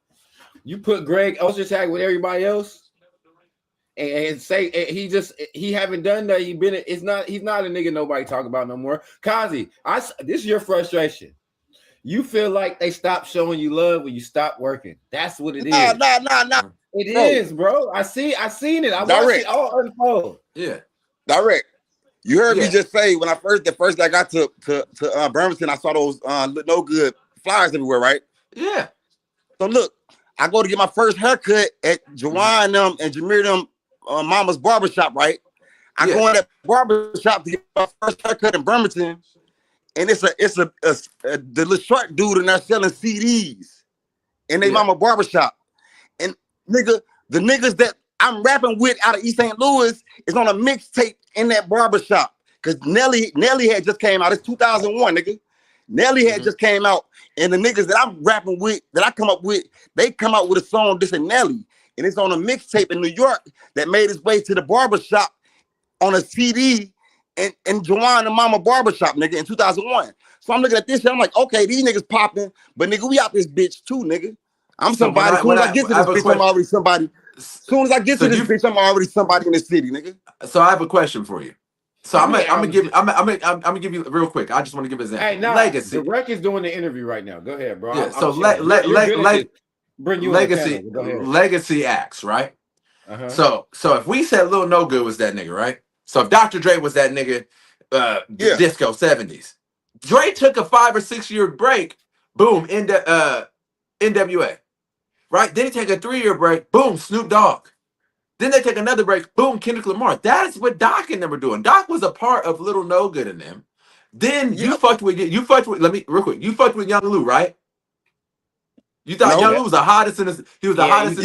Speaker 5: You put Greg Ostertag with everybody else, and say he haven't done that. He's not a nigga nobody talk about no more. Kazi, this is your frustration. You feel like they stopped showing you love when you stop working. That's what it is.
Speaker 4: Nah.
Speaker 5: It is, bro. I seen it. I watched it all unfold.
Speaker 3: Yeah.
Speaker 4: Direct. You heard me just say when the first day I got to Bremerton, I saw those no good flyers everywhere, right?
Speaker 3: Yeah.
Speaker 4: So look, I go to get my first haircut at Jawan and Jameer mama's barbershop, right? I go in that barbershop to get my first haircut in Bremerton, and it's the little short dude and they're selling CDs in their mama barbershop. And nigga, the niggas that I'm rapping with out of East St. Louis is on a mixtape in that barbershop. Cause Nelly had just came out. It's 2001, nigga. Nelly had just came out. And the niggas that I'm rapping with, that I come up with, they come out with a song, this and Nelly. And it's on a mixtape in New York that made its way to the barbershop on a CD in Jawan and Mama barbershop, nigga, in 2001. So I'm looking at this shit, I'm like, okay, these niggas popping, but nigga, we out this bitch too, nigga. I'm somebody. As soon as I get to this bitch, I'm already somebody. As soon as I get to this bitch, I'm already somebody in the city, nigga.
Speaker 3: So I have a question for you. So I'm gonna give you real quick. I just want to give an example.
Speaker 5: Hey, now
Speaker 3: Legacy.
Speaker 5: The Rec is doing the interview right now. Go ahead, bro.
Speaker 3: Yeah.
Speaker 5: So bring you
Speaker 3: Legacy acts, right? So if we said Lil No Good was that nigga, right? So if Dr. Dre was that nigga, disco 70s, Dre took a 5 or 6 year break. Boom, NWA, right? Then he take a 3 year break. Boom, Snoop Dogg. Then they take another break. Boom, Kendrick Lamar. That's what Doc and them were doing. Doc was a part of Little No Good in them. Then you fucked with let me real quick. You fucked with Young Lou, right? You thought Young Lou was the hottest in this. He was the hottest.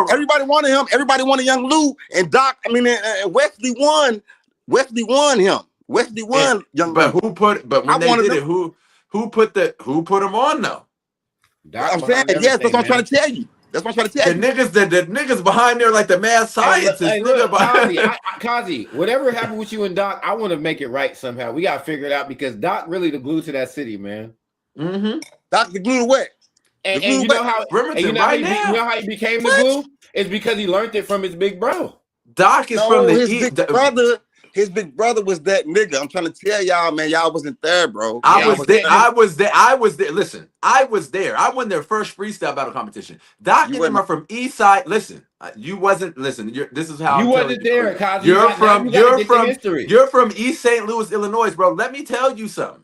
Speaker 4: Everybody wanted him. Everybody wanted Young Lou, and Doc. I mean, Wesley won. Wesley won him. Wesley won Young Lou.
Speaker 3: But when they did it, who put him on though?
Speaker 5: Doc,
Speaker 4: I'm saying yes. That's what I'm trying to tell you. That's what I'm trying to tell you.
Speaker 3: The niggas behind there like the mad scientists.
Speaker 5: Kazi, whatever happened with you and Doc, I want to make it right somehow. We gotta figure it out because Doc really the glue to that city, man.
Speaker 3: Mm-hmm.
Speaker 4: Doc the glue to what?
Speaker 5: And you know how he became the glue? It's because he learned it from his big bro.
Speaker 3: Doc is from
Speaker 4: his big brother. His big brother was that nigga. I'm trying to tell y'all, man. Y'all wasn't there, bro.
Speaker 3: I was there. Listen, I was there. I won their first freestyle battle competition. Doc and them are from East Side. Listen, you wasn't. Listen, this is how
Speaker 5: you wasn't there, Kazi.
Speaker 3: You're from East St. Louis, Illinois, bro. Let me tell you something,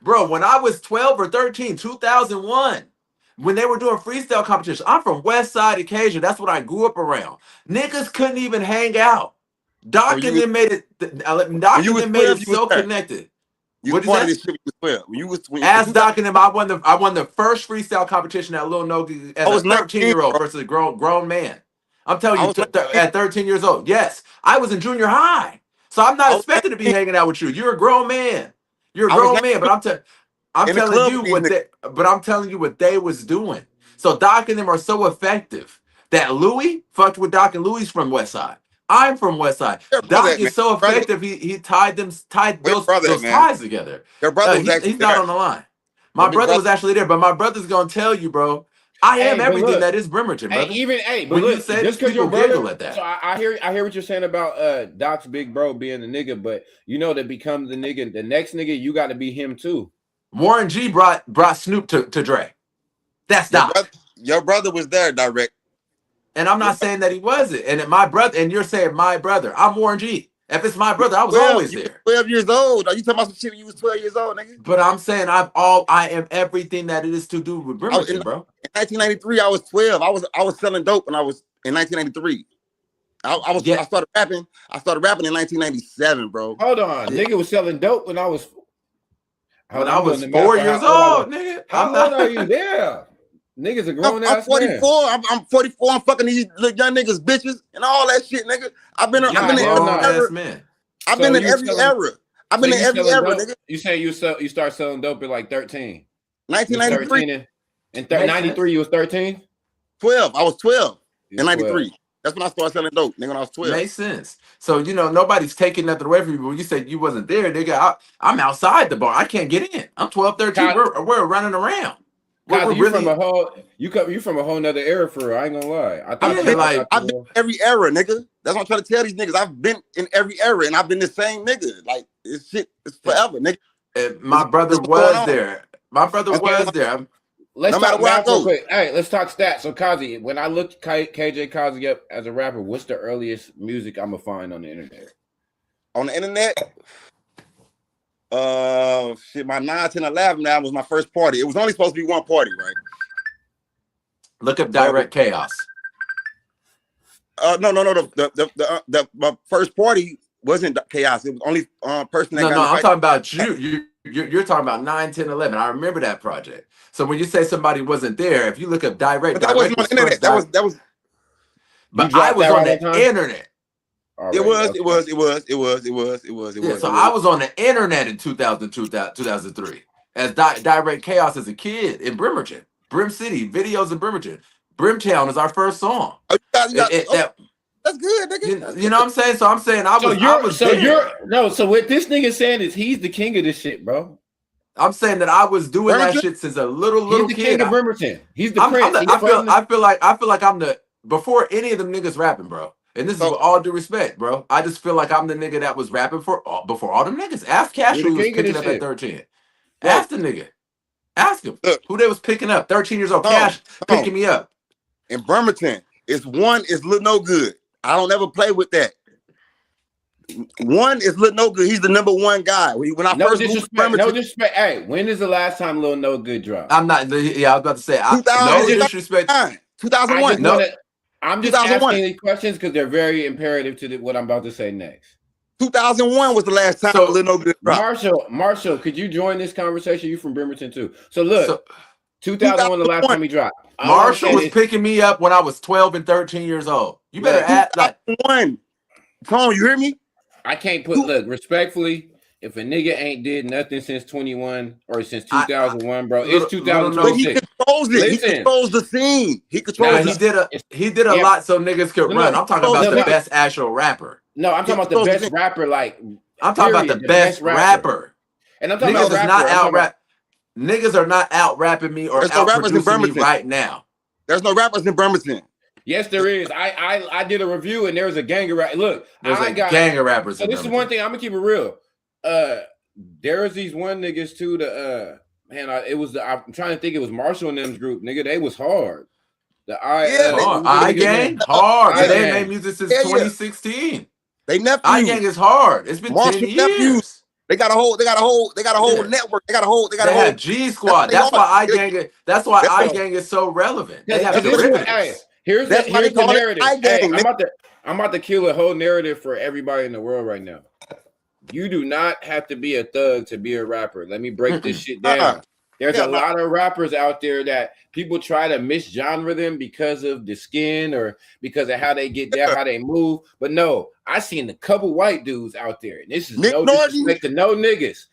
Speaker 3: bro. When I was 12 or 13, 2001. When they were doing freestyle competition, I'm from West Side Acacia. That's what I grew up around. Niggas couldn't even hang out. Doc and them made it. Doc and them made it so connected.
Speaker 4: What is that?
Speaker 3: Ask Doc and them. I won the first freestyle competition at Lil No as a 13-year-old versus a grown man. I'm telling you, at 13 years old. Yes, I was in junior high, so I'm not expected to be hanging out with you. You're a grown man. You're a grown man, but I'm telling you what they was doing. So Doc and them are so effective that Louis fucked with Doc and Louis from West Side. I'm from West Side. Doc is so effective. He tied those ties together.
Speaker 4: Your brother
Speaker 3: he's not on the line. My brother was actually there, but my brother's gonna tell you, bro. I am everything that is Bremerton, brother.
Speaker 5: But look, just because your brother at that. So I hear what you're saying about Doc's big bro being the nigga, but you know to become the nigga, the next nigga, you got to be him too.
Speaker 3: Warren G brought Snoop to Dre. That's Doc.
Speaker 4: Your brother was there, direct.
Speaker 3: And I'm not saying that he wasn't. And my brother, and you're saying my brother. I'm Warren G. If it's my brother, I was
Speaker 4: 12,
Speaker 3: always
Speaker 4: you was
Speaker 3: there.
Speaker 4: 12 years old. Are you talking about some shit when you was 12 years old, nigga?
Speaker 3: But I'm saying I am everything that it is to do with Bremerton, bro.
Speaker 4: In 1993, I was 12. I was selling dope when I was in 1993. I started rapping. I started rapping in 1997, bro.
Speaker 5: Hold on, nigga was selling dope when I was
Speaker 3: 4 years old, nigga.
Speaker 5: How old are you? Yeah, niggas are grown ass.
Speaker 4: I'm 44. I'm 44. I'm fucking these little young niggas, bitches, and all that shit, nigga. I've been in every era. I've been in every era. I've been in every era, nigga.
Speaker 5: You say you start selling dope at like 13?
Speaker 4: 1993.
Speaker 5: In 93, you was 13?
Speaker 4: 12. I was 12 in 93. That's when I started selling dope, nigga, when I was 12.
Speaker 3: Makes sense. So, nobody's taking nothing away from you. But when you said you wasn't there, nigga, I'm outside the bar. I can't get in. I'm 12, 13. We're running around.
Speaker 5: You from a whole nother era for real. I ain't gonna lie.
Speaker 4: I've been in every era, nigga. That's what I'm trying to tell these niggas. I've been in every era and I've been the same nigga. Like this shit is forever, nigga.
Speaker 3: My brother was there. My brother was there.
Speaker 5: Let's talk math real quick. Hey, let's talk stats. So Kazi, when I looked KJ Kazi up as a rapper, what's the earliest music I'm gonna find on the internet?
Speaker 4: On the internet? Shit, my 9, 10, 11 now was my first party. It was only supposed to be one party, right?
Speaker 3: Look up Direct Chaos.
Speaker 4: No. My first party wasn't Chaos. It was only person that
Speaker 3: I'm talking about you. You're talking about 9, 10, 11. I remember that project. So when you say somebody wasn't there, if you look up Direct,
Speaker 4: but that wasn't on the internet. That was.
Speaker 3: But I was on the internet.
Speaker 4: Right, it was.
Speaker 3: Yeah, so I was on the internet in 2003 as Direct Chaos as a kid in Bremerton, Brim City, videos in Bremerton. Brimtown is our first song.
Speaker 4: That's good, nigga.
Speaker 3: You know what I'm saying? So I'm saying
Speaker 5: So what this nigga saying is he's the king of this shit, bro.
Speaker 3: I'm saying that I was doing that shit since a little kid.
Speaker 5: He's the king of Bremerton. He's the prince.
Speaker 3: I feel like I'm the before any of them niggas rapping, bro. And this is with all due respect, bro. I just feel like I'm the nigga that was rapping before all them niggas. Ask Cash who was picking up at 13. Ask the nigga. Ask him who they was picking up. 13 years old Cash picking me up.
Speaker 4: In Bremerton, it's Lil No Good. I don't ever play with that. One is Lil No Good. He's the number one guy. When I first moved to Bremerton.
Speaker 5: No disrespect. Hey, when is the last time Lil No Good dropped?
Speaker 3: I'm not. Yeah, I was about to say. No disrespect.
Speaker 4: 2001.
Speaker 5: I'm just asking these questions because they're very imperative to what I'm about to say next.
Speaker 4: 2001 was the last time Lil No Good dropped.
Speaker 5: Marshall, could you join this conversation? You from Bremerton too. So look, 2001 the last time he dropped.
Speaker 3: Marshall was picking me up when I was 12 and 13 years old. You better act like
Speaker 4: one. Tone, you hear me?
Speaker 5: I can't look respectfully. If a nigga ain't did nothing since 21 or since 2001, bro, it's 2026.
Speaker 4: He controls it. He controls the scene. He controls
Speaker 3: it. He did a lot so niggas could run. I'm talking about the best actual rapper.
Speaker 5: No, I'm talking about the best rapper. Like
Speaker 3: I'm talking about the best rapper.
Speaker 5: And I'm talking
Speaker 3: niggas
Speaker 5: about
Speaker 3: is not out rap. Niggas are not out rapping me or out producing me right now.
Speaker 4: There's no rappers in Bremerton.
Speaker 5: Yes, there is. I did a review and there was a gang of rappers. Look,
Speaker 3: gang of rappers.
Speaker 5: So this is one thing I'm gonna keep it real. There was these one niggas too. I'm trying to think. It was Marshall and them's group. Nigga, they was hard.
Speaker 3: I Gang hard. They made music since 2016.
Speaker 4: They nephews.
Speaker 3: I Gang is hard. It's been
Speaker 4: Marshall
Speaker 3: 10 years.
Speaker 4: Nephews. They got a whole network. They
Speaker 3: have G Squad. That's why I Gang is so relevant. They have derivatives.
Speaker 5: Here's the narrative. I'm about to kill a whole narrative for everybody in the world right now. You do not have to be a thug to be a rapper. Let me break this shit down. There's a lot of rappers out there that people try to misgenre them because of the skin or because of how they get down, how they move. But no, I seen a couple white dudes out there. And this is no disrespect to no niggas.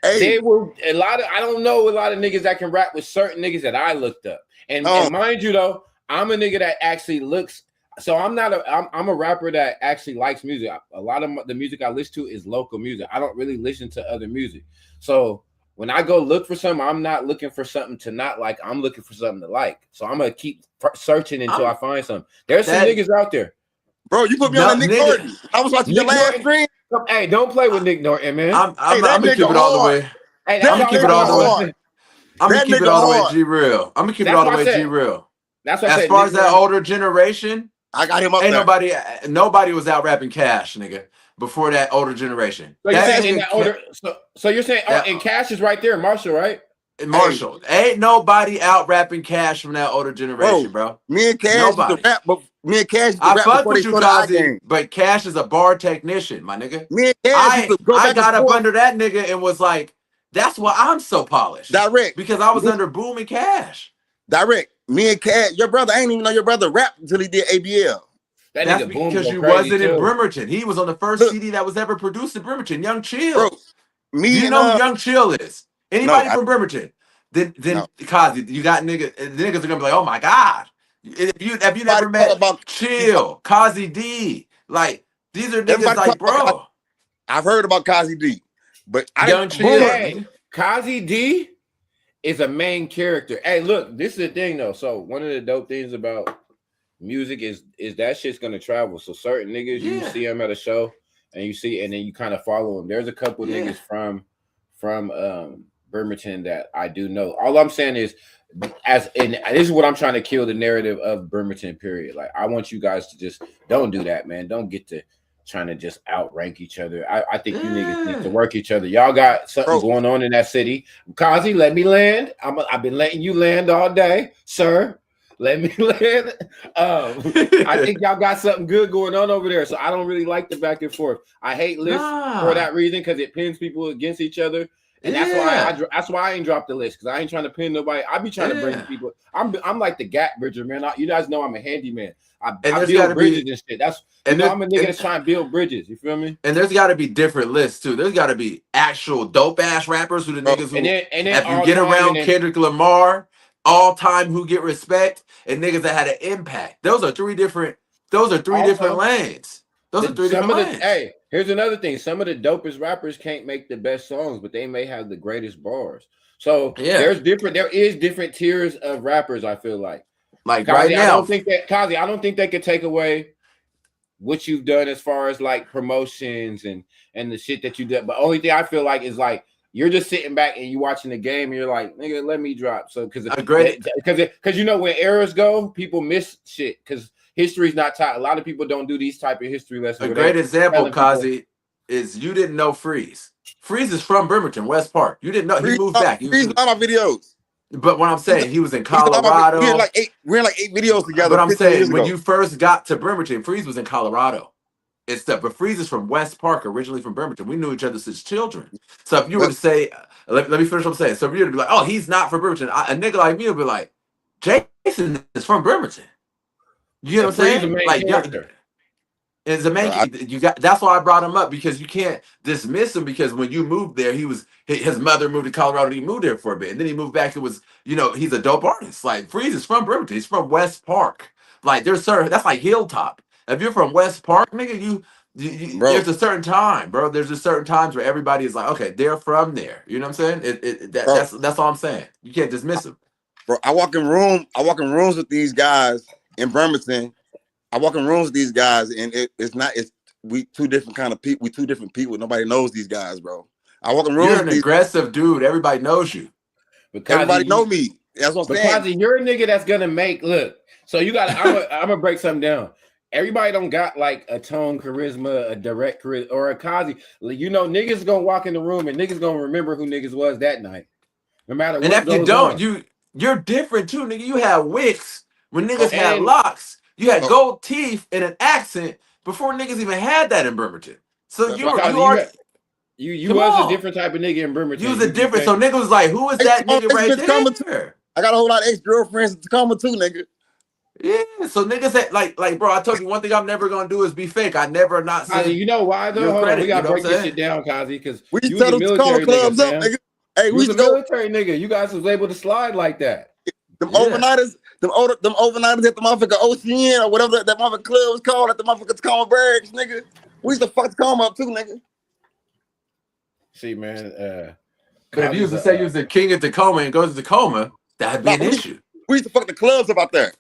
Speaker 5: Hey. They were a lot of, I don't know a lot of niggas that can rap with certain niggas that I looked up. And mind you though, I'm a nigga that actually looks. So I'm a rapper that actually likes music. A lot of the music I listen to is local music. I don't really listen to other music. So when I go look for something, I'm not looking for something to not like. I'm looking for something to like. So I'm gonna keep searching until I find something. There's some niggas out there.
Speaker 4: Bro, you put me on Nick Norton. I was watching your last stream.
Speaker 5: Hey, don't play with Nick Norton, man.
Speaker 3: I'm gonna keep it all the way.
Speaker 5: Hey,
Speaker 3: I'm gonna keep it all the way. I'm gonna keep it all the way G real. I'm gonna keep it all the way G real.
Speaker 5: That's what
Speaker 3: as far as that older generation.
Speaker 4: I got him up
Speaker 3: ain't
Speaker 4: there.
Speaker 3: Nobody was out rapping Cash, nigga. before that older generation.
Speaker 5: So you're saying in that older, so you're saying, and Cash is right there, Marshall, right?
Speaker 3: Marshall, ain't nobody out rapping Cash from that older generation, bro.
Speaker 4: Me and Cash used to rap, but me and Cash used to rap before they started our game.
Speaker 3: But Cash is a bar technician, my nigga.
Speaker 4: Me and Cash used to go back
Speaker 3: I got up under that nigga and was like, that's why I'm so polished.
Speaker 4: Direct.
Speaker 3: Because I was under Boom and Cash.
Speaker 4: Direct. Me and Cash, your brother, I ain't even know your brother rapped until he did ABL.
Speaker 3: That's because you wasn't in Bremerton. He was on the first CD that was ever produced in Bremerton. Young Chill. Bro, you know who Young Chill is? Anybody from Bremerton? Then Kazi, you got niggas. The niggas are gonna be like, oh my god. Have you never met about Chill, Kazi D? Like these are niggas like, bro.
Speaker 4: I've heard about Kazi D, but
Speaker 3: Young Chill.
Speaker 5: Hey, Kazi D is a main character. Hey, look, this is the thing though. So one of the dope things about music is that shit's gonna travel. So certain niggas, you see them at a show, and then you kind of follow them. There's a couple niggas from Bremerton that I do know. All I'm saying is, this is what I'm trying to kill the narrative of Bremerton. Period. Like I want you guys to just don't do that, man. Don't get to trying to just outrank each other. I think you niggas need to work each other. Y'all got something going on in that city. Kazi, let me land. I've been letting you land all day, sir. Let me land. I think y'all got something good going on over there. So I don't really like the back and forth. I hate lists for that reason because it pins people against each other. And that's why I ain't dropped the list, because I ain't trying to pin nobody. I be trying to bring people. I'm like the gap bridger, man. You guys know I'm a handyman. I build bridges and shit. I'm a nigga that's trying to build bridges. You feel me?
Speaker 3: And there's got to be different lists too. There's got to be actual dope ass rappers who the niggas who, if you get around Kendrick Lamar, all time who get respect, and niggas that had an impact. Those are three different lanes.
Speaker 5: Hey, here's another thing. Some of the dopest rappers can't make the best songs, but they may have the greatest bars. So there is different tiers of rappers, I feel like.
Speaker 3: Like
Speaker 5: Kazi,
Speaker 3: right now,
Speaker 5: I don't think they could take away what you've done as far as like promotions and the shit that you did. But only thing I feel like is like you're just sitting back and you watching the game and you're like, nigga, let me drop. So because you know when eras go, people miss shit because history's not taught. A lot of people don't do these type of history lessons.
Speaker 3: A great example, Kazi, is you didn't know Freeze. Freeze is from Bremerton, West Park. You didn't know he moved back.
Speaker 4: Freeze a lot of videos.
Speaker 3: But what I'm saying, he was in Colorado.
Speaker 4: We're like 8 videos together.
Speaker 3: But I'm saying when you first got to Bremerton, Freeze was in Colorado. But Freeze is from West Park, originally from Bremerton. We knew each other since children. So if you were to say, let me finish what I'm saying. So if you were to be like, oh, he's not from Bremerton, a nigga like me would be like, Jason is from Bremerton. You know what I'm saying? Like, is a main. That's why I brought him up, because you can't dismiss him, because when you moved there, his mother moved to Colorado. And he moved there for a bit, and then he moved back. It was, he's a dope artist. Like Freeze is from Bremerton. He's from West Park. Like that's like Hilltop. If you're from West Park, nigga, there's a certain time, bro. There's a certain times where everybody is like, okay, they're from there. You know what I'm saying? That's all I'm saying. You can't dismiss them.
Speaker 4: Bro, I walk in rooms with these guys in Bremerton. I walk in rooms with these guys, and we two different kind of people. We two different people. Nobody knows these guys, bro. I walk in rooms.
Speaker 3: You're an aggressive dude. Everybody knows you.
Speaker 4: Everybody know me. That's what I'm saying.
Speaker 5: Kazi, you're a nigga that's gonna look. So you got. I'm gonna break something down. Everybody don't got like a tone charisma, a direct charisma, or a Kazi. Niggas gonna walk in the room and niggas gonna remember who niggas was that night, no matter what.
Speaker 3: And if you don't, you're different too, nigga. You had wigs when niggas had locks. You had gold teeth and an accent before niggas even had that in Bremerton. So you was
Speaker 5: a different type of nigga in Bremerton.
Speaker 3: You was a different. So nigga was like, who is that nigga right there?
Speaker 4: I got a whole lot of ex-girlfriends in Tacoma too, nigga.
Speaker 3: Yeah, so niggas that like, bro, I told you one thing I'm never gonna do is be fake. I never not say.
Speaker 5: You know why though? Hold on, we gotta break this shit down, Kazi, because
Speaker 4: we tell them Tacoma clubs up, nigga. Hey,
Speaker 5: we was a military nigga. You guys was able to slide like that.
Speaker 4: Them overnighters at the motherfucker OCN or whatever that motherfucker club was called at the motherfucker Tacoma Barracks, nigga. We used to fuck Tacoma up too, nigga.
Speaker 5: See, man.
Speaker 3: But if you used to say you was the king of Tacoma and go to Tacoma, that'd be an issue.
Speaker 4: We used to fuck the clubs up out there.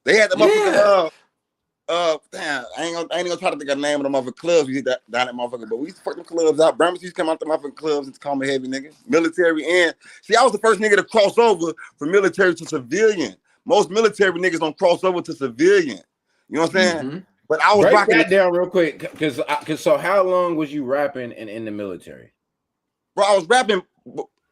Speaker 4: They had the motherfucker. Damn, I ain't gonna try to think of the name of the motherfucker clubs we down that motherfucker, but we used to fuck the clubs out. Bremerton used to come out the motherfucking clubs and Tacoma heavy, nigga. Military and see, I was the first nigga to cross over from military to civilian. Most military niggas don't cross over to civilian. You know what I'm saying? But I was
Speaker 5: break
Speaker 4: rocking
Speaker 5: that down real quick, because so how long was you rapping and in the military?
Speaker 4: Bro, I was rapping.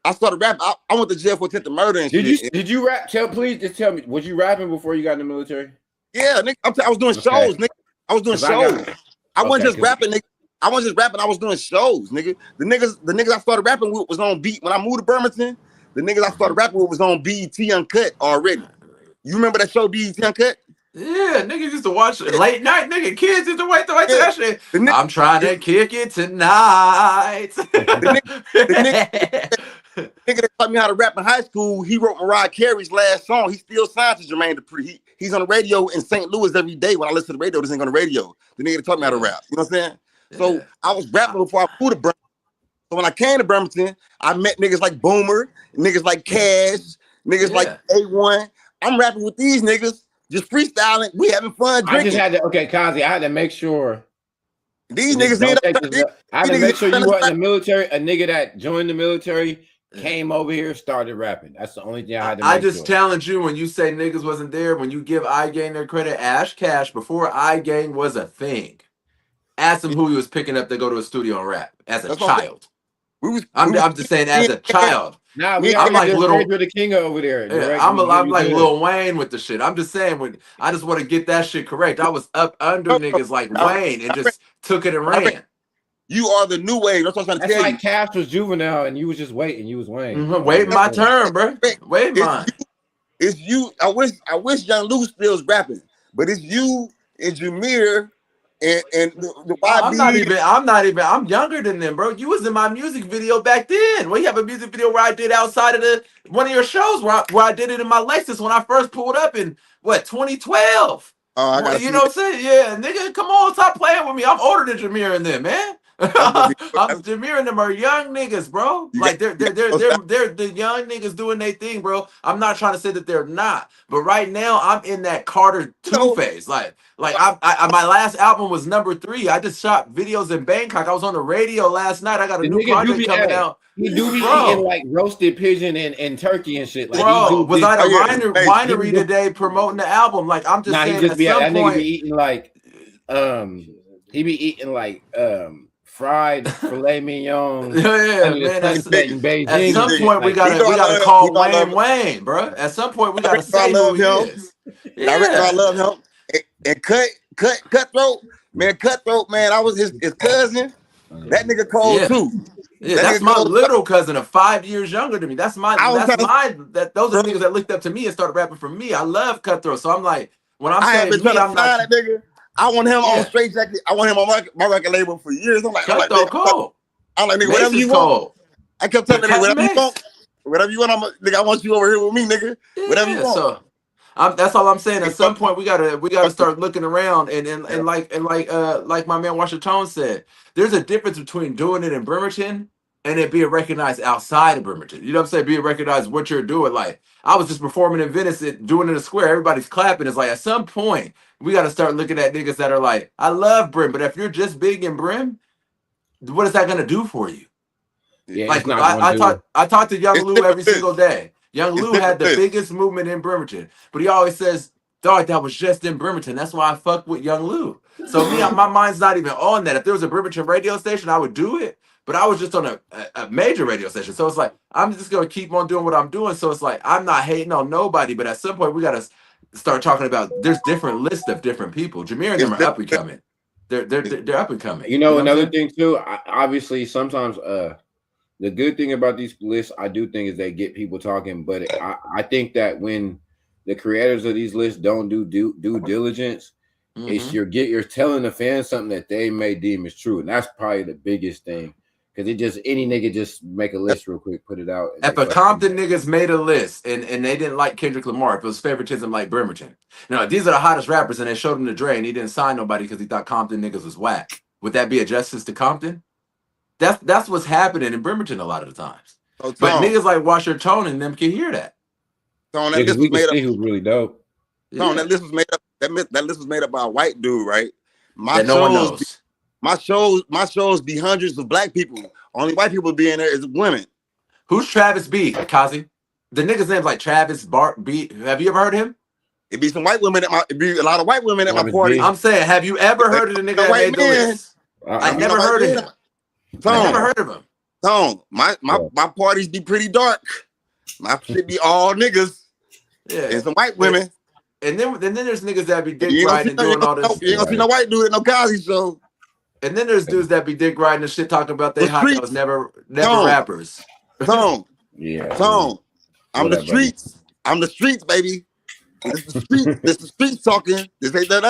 Speaker 4: I started rapping. I went to jail for attempted murder and shit.
Speaker 5: Did you rap? Please just tell me. Was you rapping before you got in the military?
Speaker 4: Yeah, nigga. I was doing shows, nigga. I was doing shows. I wasn't just rapping, nigga. I wasn't just rapping. I was doing shows, nigga. The niggas I started rapping with was on beat. When I moved to Bremerton, the niggas I started rapping with was on BET Uncut already. You remember that show BET Uncut?
Speaker 3: Yeah, niggas used to watch late night, nigga. Kids used to wait to that shit. I'm trying to kick it tonight.
Speaker 4: The nigga that taught me how to rap in high school, he wrote Mariah Carey's last song. He still signed to Jermaine Dupri. He's on the radio in St. Louis every day. When I listen to the radio, this ain't on the radio. The nigga that taught me how to rap. You know what I'm saying? Yeah. So I was rapping before I moved to Bremerton. So when I came to Bremerton, I met niggas like Boomer, niggas like Cash, niggas like A1. I'm rapping with these niggas, just freestyling. We having fun drinking.
Speaker 5: I just had to, Kazi, I had to make sure.
Speaker 4: These niggas
Speaker 5: I had to make sure you weren't in the military. A nigga that joined the military came over here, started rapping. That's the only thing I had to make
Speaker 3: I just challenge you when you say niggas wasn't there, when you give iGang their credit, Ash Cash, before iGang was a thing, ask him who he was picking up to go to a studio and rap as a child. I'm just saying as a child.
Speaker 5: Nah,
Speaker 3: I'm like little
Speaker 5: the king over there.
Speaker 3: Yeah, I'm like Lil Wayne with the shit. I'm just saying, I just want to get that shit correct. I was up under niggas like Wayne and just took it and ran.
Speaker 4: You are the new wave. That's what I'm trying to tell you.
Speaker 5: That's like Cash was Juvenile and you was just waiting. You was Wayne.
Speaker 3: Waiting my turn, bro. Wait mine.
Speaker 4: It's you. I wish Young Lou still was rapping, but it's you and Jameer and the YB.
Speaker 3: I'm younger than them, bro. You was in my music video back then. We have a music video where I did outside of one of your shows where I did it in my Lexus when I first pulled up in 2012. You know what I'm saying? Yeah, nigga, come on, stop playing with me. I'm older than Jameer and them, man. Jameer and them are young niggas, bro. Like they're the young niggas doing their thing, bro. I'm not trying to say that they're not, but right now I'm in that Carter 2 phase. Like I my last album was number 3. I just shot videos in Bangkok. I was on the radio last night. I got a new project coming out.
Speaker 5: He do be eating like roasted pigeon and turkey and shit. Like,
Speaker 3: bro, was I at a winery today promoting the album? Like I'm just saying. At some point,
Speaker 5: nigga be eating like he be eating like fried filet mignon.
Speaker 3: Man. At some point, we gotta call Wayne, bro. At some point, we gotta say who he is.
Speaker 4: I love him. And Cutthroat, man. I was his cousin. That nigga cold too.
Speaker 3: Yeah, that's my little cousin of 5 years younger than me. Those are the niggas that looked up to me and started rapping for me. I love Cutthroat, so I'm like, when I'm saying me, I'm not
Speaker 4: that nigga. I want him on Straight Jacket. I want him on my record label for years. I'm like,
Speaker 3: cold.
Speaker 4: I'm like, nigga, whatever you want. I kept telling nigga, whatever you want, nigga, I want you over here with me, nigga. Whatever you want.
Speaker 3: So that's all I'm saying. At some point, we gotta start looking around and like my man Washington said, there's a difference between doing it in Bremerton and it being recognized outside of Bremerton. You know what I'm saying? Being recognized what you're doing. Like I was just performing in Venice, doing it in a square. Everybody's clapping. It's like at some point we got to start looking at niggas that are like, I love Brim, but if you're just big in Brim, what is that gonna do for you?
Speaker 5: Yeah,
Speaker 3: like I talk to Young Lou every single day. Young Lou had the biggest movement in Bremerton, but he always says, dog, that was just in Bremerton. That's why I fuck with Young Lou. So my mind's not even on that. If there was a Bremerton radio station, I would do it. But I was just on a major radio station. So it's like, I'm just going to keep on doing what I'm doing. So it's like, I'm not hating on nobody. But at some point, we got to start talking about, there's different lists of different people. Jameer and them are up and coming. They're up and coming.
Speaker 5: You know another thing too, obviously, sometimes the good thing about these lists, I do think, is they get people talking. But I think that when the creators of these lists don't do due diligence, it's you're telling the fans something that they may deem is true. And that's probably the biggest thing. Because it just, any nigga just make a list real quick, put it out.
Speaker 3: If a Compton niggas made a list and they didn't like Kendrick Lamar, if it was favoritism like Bremerton, these are the hottest rappers, and they showed him to Dre and he didn't sign nobody because he thought Compton niggas was whack. Would that be a justice to Compton? That's what's happening in Bremerton a lot of the times. But niggas like Washington and them can hear that.
Speaker 4: Tone, that list was made up.
Speaker 5: Who's really dope.
Speaker 4: Tone, that list was made up. That list was made up by a white dude, right?
Speaker 3: No one knows.
Speaker 4: My shows be hundreds of black people. Only white people be in there is women.
Speaker 3: Who's Travis B, Kazi? The nigga's name's like Travis B. Have you ever heard of him?
Speaker 4: It be some white women it be a lot of white women at my party.
Speaker 3: I'm saying, have you ever heard of the nigga that made the list? I never heard of him. I never heard of him.
Speaker 4: Tone, my parties be pretty dark. My shit be all niggas.
Speaker 3: Yeah.
Speaker 4: And some white women.
Speaker 3: And then there's niggas that be dick riding and doing all this.
Speaker 4: You ain't gonna see no white dude at no Cosby show.
Speaker 3: And then there's dudes that be dick riding and shit talking about they hot dogs, never rappers.
Speaker 4: Tone.
Speaker 2: Yeah.
Speaker 4: Tone. I'm the streets. I'm the streets, baby. This the street. This the streets talking. This ain't that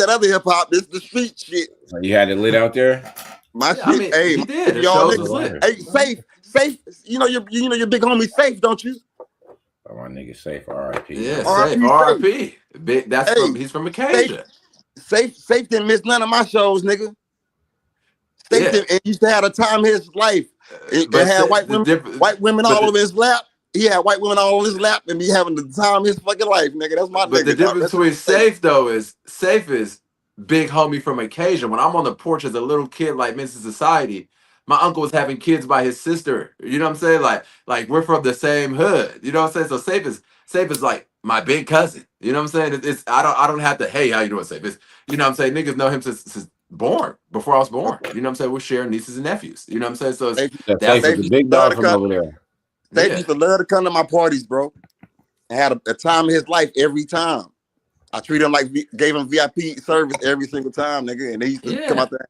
Speaker 4: other hip hop. This the street shit.
Speaker 5: You had it lit out there.
Speaker 4: My shit. Hey,
Speaker 3: he did.
Speaker 4: Y'all niggas. Hey, safe. You know your big homie Safe, don't you?
Speaker 2: Oh, my nigga Safe. R.I.P.
Speaker 3: Yeah, Safe. R.I.P. Big. That's he's from Acacia.
Speaker 4: Safe didn't miss none of my shows, nigga. Safe and used to have a time of his life. It had white women all over his lap. He had white women all on his lap and be having the time of his fucking life, nigga. That's my nigga.
Speaker 3: But the difference between Safe though is Safe is big homie from Acacia. When I'm on the porch as a little kid, like Mrs. Society, my uncle was having kids by his sister. You know what I'm saying? Like we're from the same hood. You know what I'm saying? So Safe is like my big cousin. You know what I'm saying? It's I don't have to. Hey, how you doing, Safe? It's, you know what I'm saying? Niggas know him since before I was born. You know what I'm saying? We're sharing nieces and nephews. You know what I'm saying? So
Speaker 5: that's the big dog from over there.
Speaker 4: Safe used to love to come to my parties, bro. And had a time of his life every time. I treat him like gave him VIP service every single time, nigga. And they used to come out there.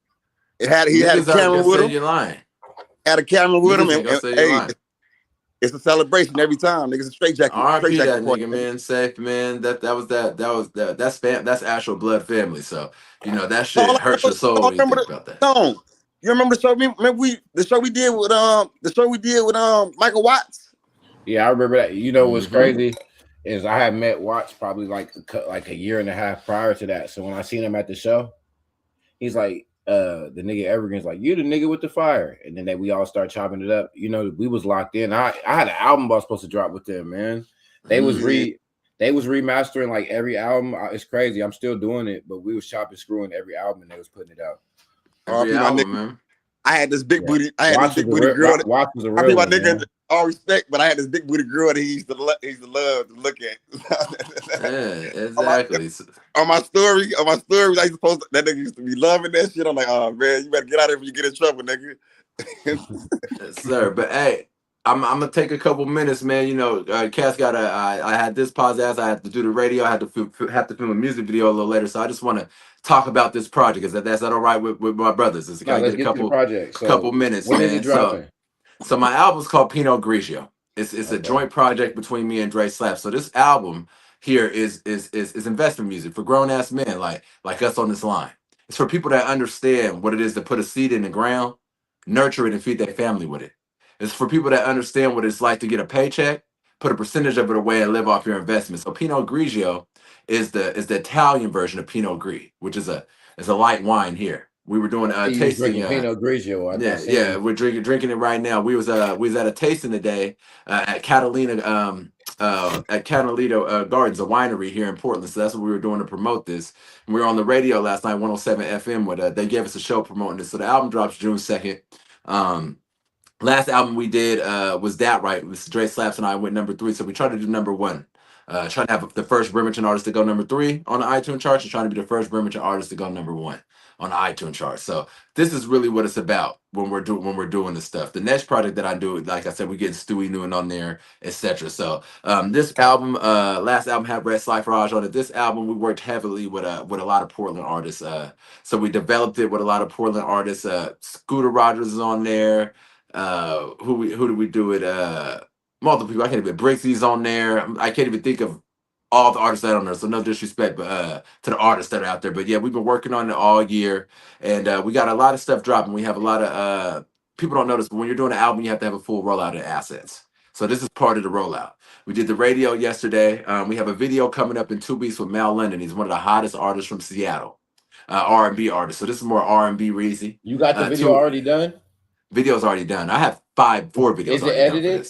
Speaker 4: He had a camera with him. Had a camera with him, and hey, it's a celebration every time. Niggas a straight jacket.
Speaker 3: R.I.P. that nigga, man. Safe, man. That's actual blood family. So you know that shit hurts your soul when you think about that.
Speaker 4: No. You remember the show? The show we did with Michael Watts?
Speaker 5: Yeah, I remember that. You know what's crazy is I had met Watts probably like a year and a half prior to that. So when I seen him at the show, he's like, the nigga Evergreen's like, you the nigga with the fire. And then we all start chopping it up. You know, we was locked in. I had an album I was supposed to drop with them, man. They was remastering like every album. It's crazy. I'm still doing it, but we was chopping screwing every album and they was putting it out.
Speaker 3: Man.
Speaker 4: I had this big booty. I had this big booty girl.
Speaker 5: Watts was a real
Speaker 4: I mean, my
Speaker 5: one,
Speaker 4: nigga,
Speaker 5: man.
Speaker 4: all respect, but I had this big booty girl that he used to love to look at.
Speaker 3: Yeah, exactly.
Speaker 4: on my story, I used to post that nigga used to be loving that shit. I'm like, oh man, you better get out of here before you get in trouble, nigga.
Speaker 3: Yes, sir. But hey, I'm gonna take a couple minutes, man. You know, Cass got I had this podcast. I had to do the radio. I had to have to film a music video a little later. So I just want to talk about this project. Is that's all right with my brothers? It's
Speaker 5: let's get a
Speaker 3: couple minutes.
Speaker 5: When
Speaker 3: man.
Speaker 5: is it dropping?
Speaker 3: So my album's called Pinot Grigio. It's a joint project between me and Dre Slap. So this album here is investment music for grown ass men like us on this line. It's for people that understand what it is to put a seed in the ground, nurture it, and feed their family with it. It's for people that understand what it's like to get a paycheck, put a percentage of it away, and live off your investment. So Pinot Grigio is the Italian version of Pinot Gris, which is a light wine here. We were doing a tasting.
Speaker 5: Pinot Grigio.
Speaker 3: Yeah, we're drinking it right now. We was at a tasting today at Catalina Gardens, a winery here in Portland. So that's what we were doing to promote this. And we were on the radio last night, 107 FM. With they gave us a show promoting this. So the album drops June 2nd. Last album we did was That Right. It was Dre Slaps and I went number 3. So we tried to do number 1. Trying to have the first Bremerton artist to go number 3 on the iTunes charts, and trying to be the first Bremerton artist to go number 1 on the iTunes chart. So this is really what it's about when we're doing this stuff. The next project that I do, like I said, we get Stewie Newton on there, etc. So this album, last album had Red Cypherage on it. This album we worked heavily with a lot of Portland artists. So we developed it with a lot of Portland artists. Scooter Rogers is on there. Who do we do it? Multiple people. I can't even. Brixie's on there. I can't even think of all the artists that are on there. So no disrespect, but to the artists that are out there. But yeah, we've been working on it all year, and we got a lot of stuff dropping. We have a lot of people don't notice, but when you're doing an album, you have to have a full rollout of assets. So this is part of the rollout. We did the radio yesterday. We have a video coming up in 2 weeks with Mal London. He's one of the hottest artists from Seattle, R&B artist. So this is more R&B Reezy.
Speaker 5: You got the video already done?
Speaker 3: Video's already done. I have 4 videos.
Speaker 5: Is it edited?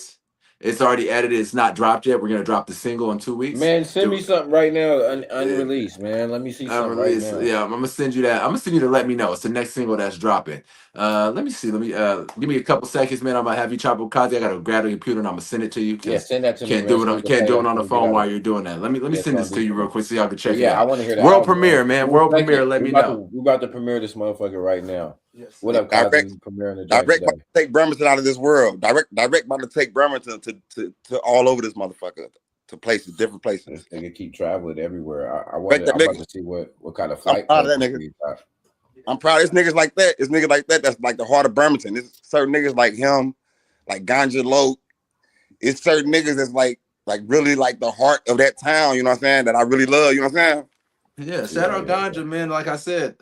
Speaker 3: It's already edited. It's not dropped yet. We're gonna drop the single in 2 weeks.
Speaker 5: Man, send me something right now, unreleased, man. Let me see something right now.
Speaker 3: Yeah, I'm gonna send you that. I'm gonna send you to let me know. It's the next single that's dropping. Let me see. Let me give me a couple seconds, man. I'm gonna have you chop with Kazi. I gotta grab the computer and I'm gonna send it to you.
Speaker 5: Yeah, send that to me.
Speaker 3: Can't do it. Can't do it on the phone while you're doing that. Let me send this to you real quick so y'all can check it out.
Speaker 5: I want to hear that.
Speaker 3: World premiere, man. World premiere. Let me know.
Speaker 5: We about to premiere this motherfucker right now.
Speaker 1: Yes.
Speaker 5: What up, Kazi? Premiering the
Speaker 4: direct about to take Bremerton out of this world. Direct about to take Bremerton to all over this motherfucker. To places, different places.
Speaker 5: This nigga keep traveling everywhere. I'm about to see what kind of flight.
Speaker 4: I'm proud of that nigga. I'm proud of this niggas like that. It's niggas like that. That's like the heart of Bremerton. It's certain niggas like him, like Ganja Loke. It's certain niggas that's like really like the heart of that town. You know what I'm saying? That I really love. You know what I'm saying?
Speaker 3: Yeah, shout out Ganja, man. Like I said,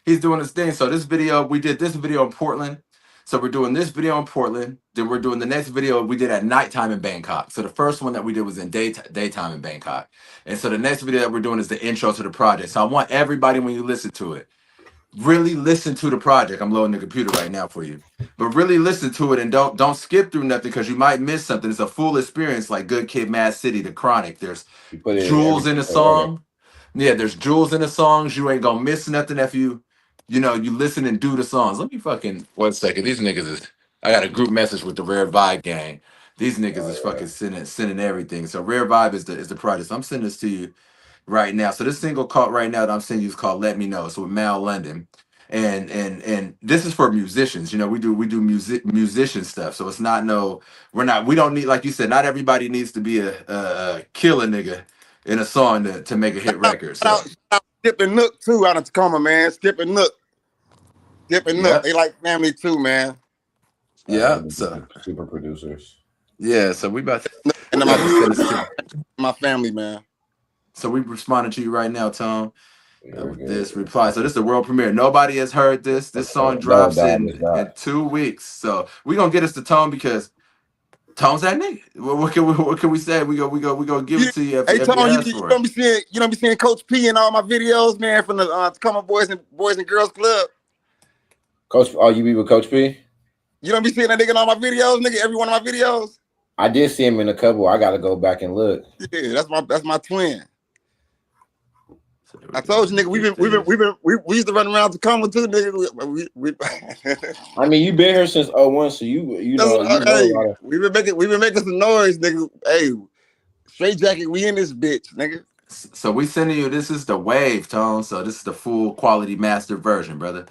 Speaker 3: he's doing his thing. So this video, we did this video in Portland. So we're doing this video in Portland. Then we're doing the next video we did at nighttime in Bangkok. So the first one that we did was in daytime in Bangkok. And so the next video that we're doing is the intro to the project. So I want everybody, when you listen to it, really listen to the project. I'm loading the computer right now for you. But really listen to it and don't skip through nothing because you might miss something. It's a full experience like Good Kid, Mad City, The Chronic. There's jewels in the song. Yeah, there's jewels in the songs. You ain't gonna miss nothing if you listen and do the songs. Let me fucking 1 second. These niggas is. I got a group message with the Rare Vibe gang. These niggas is fucking sending everything. So Rare Vibe is the project. So I'm sending this to you right now. So this single called right now that I'm sending you is called "Let Me Know." So with Mal London, and this is for musicians. You know, we do musician stuff. So it's not we don't need, like you said, not everybody needs to be a killer nigga in a song to make a hit record. So.
Speaker 4: Skip and Nook too out of Tacoma, man. Skip and Nook.
Speaker 3: Yep.
Speaker 4: They like family too, man.
Speaker 3: Yeah, so
Speaker 5: super producers.
Speaker 3: Yeah, so we about to
Speaker 4: and my family, man.
Speaker 3: So we responding to you right now, Tom. This reply. So this is the world premiere. Nobody has heard this. This song drops in 2 weeks. So we gonna get us to Tom because Tom's that nigga. What can we say? We go give it to you.
Speaker 4: Hey Tom, you don't be seeing Coach P in all my videos, man, from the Tacoma Boys and Girls Club.
Speaker 5: Coach, you be with Coach P?
Speaker 4: You don't be seeing that nigga in all my videos, nigga. Every one of my videos.
Speaker 5: I did see him in a couple. I gotta go back and look.
Speaker 4: Yeah, that's my twin. I told you, nigga, we used to run around Tacoma too, nigga.
Speaker 5: I mean, you been here since 01, so you know.
Speaker 4: We've been making some noise, nigga. Hey, straight jacket, we in this bitch, nigga.
Speaker 3: So we sending you. This is the wave, Tone. So this is the full quality master version, brother.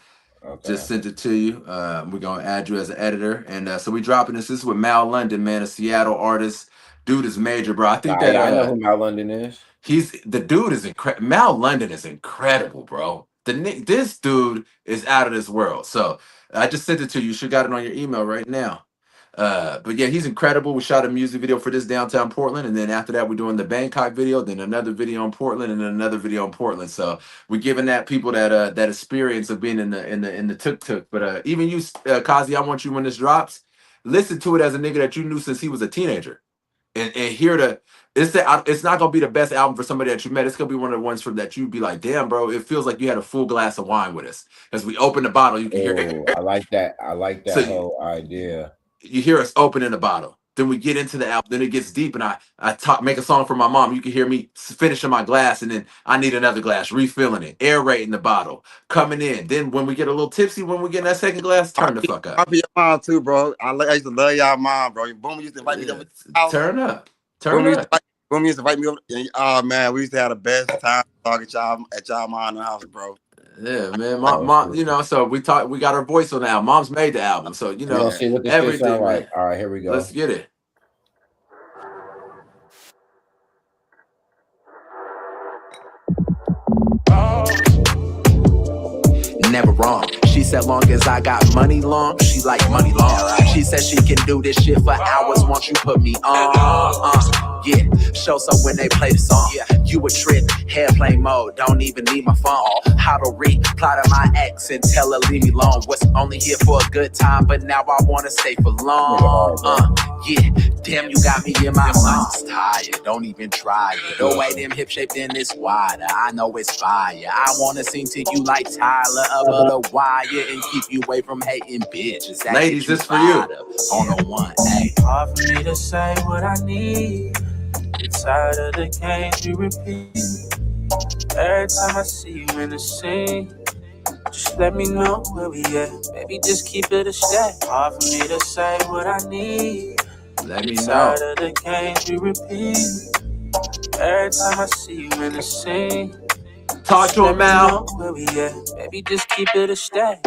Speaker 3: Okay. Just sent it to you. We're gonna add you as an editor, and so we dropping this. This is with Mal London, man, a Seattle artist. Dude is major, bro. I think I
Speaker 5: know who Mal London is.
Speaker 3: The dude is incredible. Mal London is incredible, bro. This dude is out of this world. So I just sent it to you. You should got it on your email right now. But yeah, he's incredible. We shot a music video for this downtown Portland, and then after that, we're doing the Bangkok video, then another video in Portland, and then another video in Portland. So we're giving that people that experience of being in the tuk-tuk. But even you, Kazi, I want you when this drops, listen to it as a nigga that you knew since he was a teenager. And hear it's not gonna be the best album for somebody that you met. It's gonna be one of the ones that you'd be like, damn, bro, it feels like you had a full glass of wine with us. As we open the bottle, you can hear.
Speaker 5: I like that. I like that whole idea.
Speaker 3: You hear us opening the bottle. Then we get into the album. Then it gets deep, and I make a song for my mom. You can hear me finishing my glass, and then I need another glass, refilling it, aerating the bottle, coming in. Then when we get a little tipsy, when we get in that second glass, turn the fuck up.
Speaker 4: I'll be your mom too, bro. I used to love y'all mom, bro. Boom used to invite me over.
Speaker 3: Turn up.
Speaker 4: Boom used to invite me over. Oh man, we used to have the best time talking at y'all mom in the house, bro.
Speaker 3: Yeah, man. Mom, you know, so we got our voice on the album. Mom's made the album, so you know
Speaker 5: see what this
Speaker 3: everything.
Speaker 5: Right. All right, here we go.
Speaker 3: Let's get it.
Speaker 6: Never wrong. She said, long as I got money long, she like money long. She said she can do this shit for hours once you put me on. Yeah, shows up when they play the song. You a trip, airplane mode, don't even need my phone. How to reply to my ex and tell her leave me alone. Was only here for a good time, but now I wanna stay for long. Yeah, damn, you got me in my lungs tired. Don't even try it. The way them hip shaped in this wider, I know it's fire. I wanna sing to you like Tyler over the wire and keep you away from hating bitches.
Speaker 3: Ladies, this for you.
Speaker 6: On a one, hey.
Speaker 7: Hard for me to say what I need. It's tired of the games you repeat. Every time I see you in the scene, Just let me know where we at. Baby, just keep it a stack. Hard for me to say what I need.
Speaker 3: Let me know.
Speaker 7: Tired of the games we repeat. Every time I see you in the scene.
Speaker 3: Talk to him, Mal.
Speaker 7: Where we at? Baby, just keep it a stack.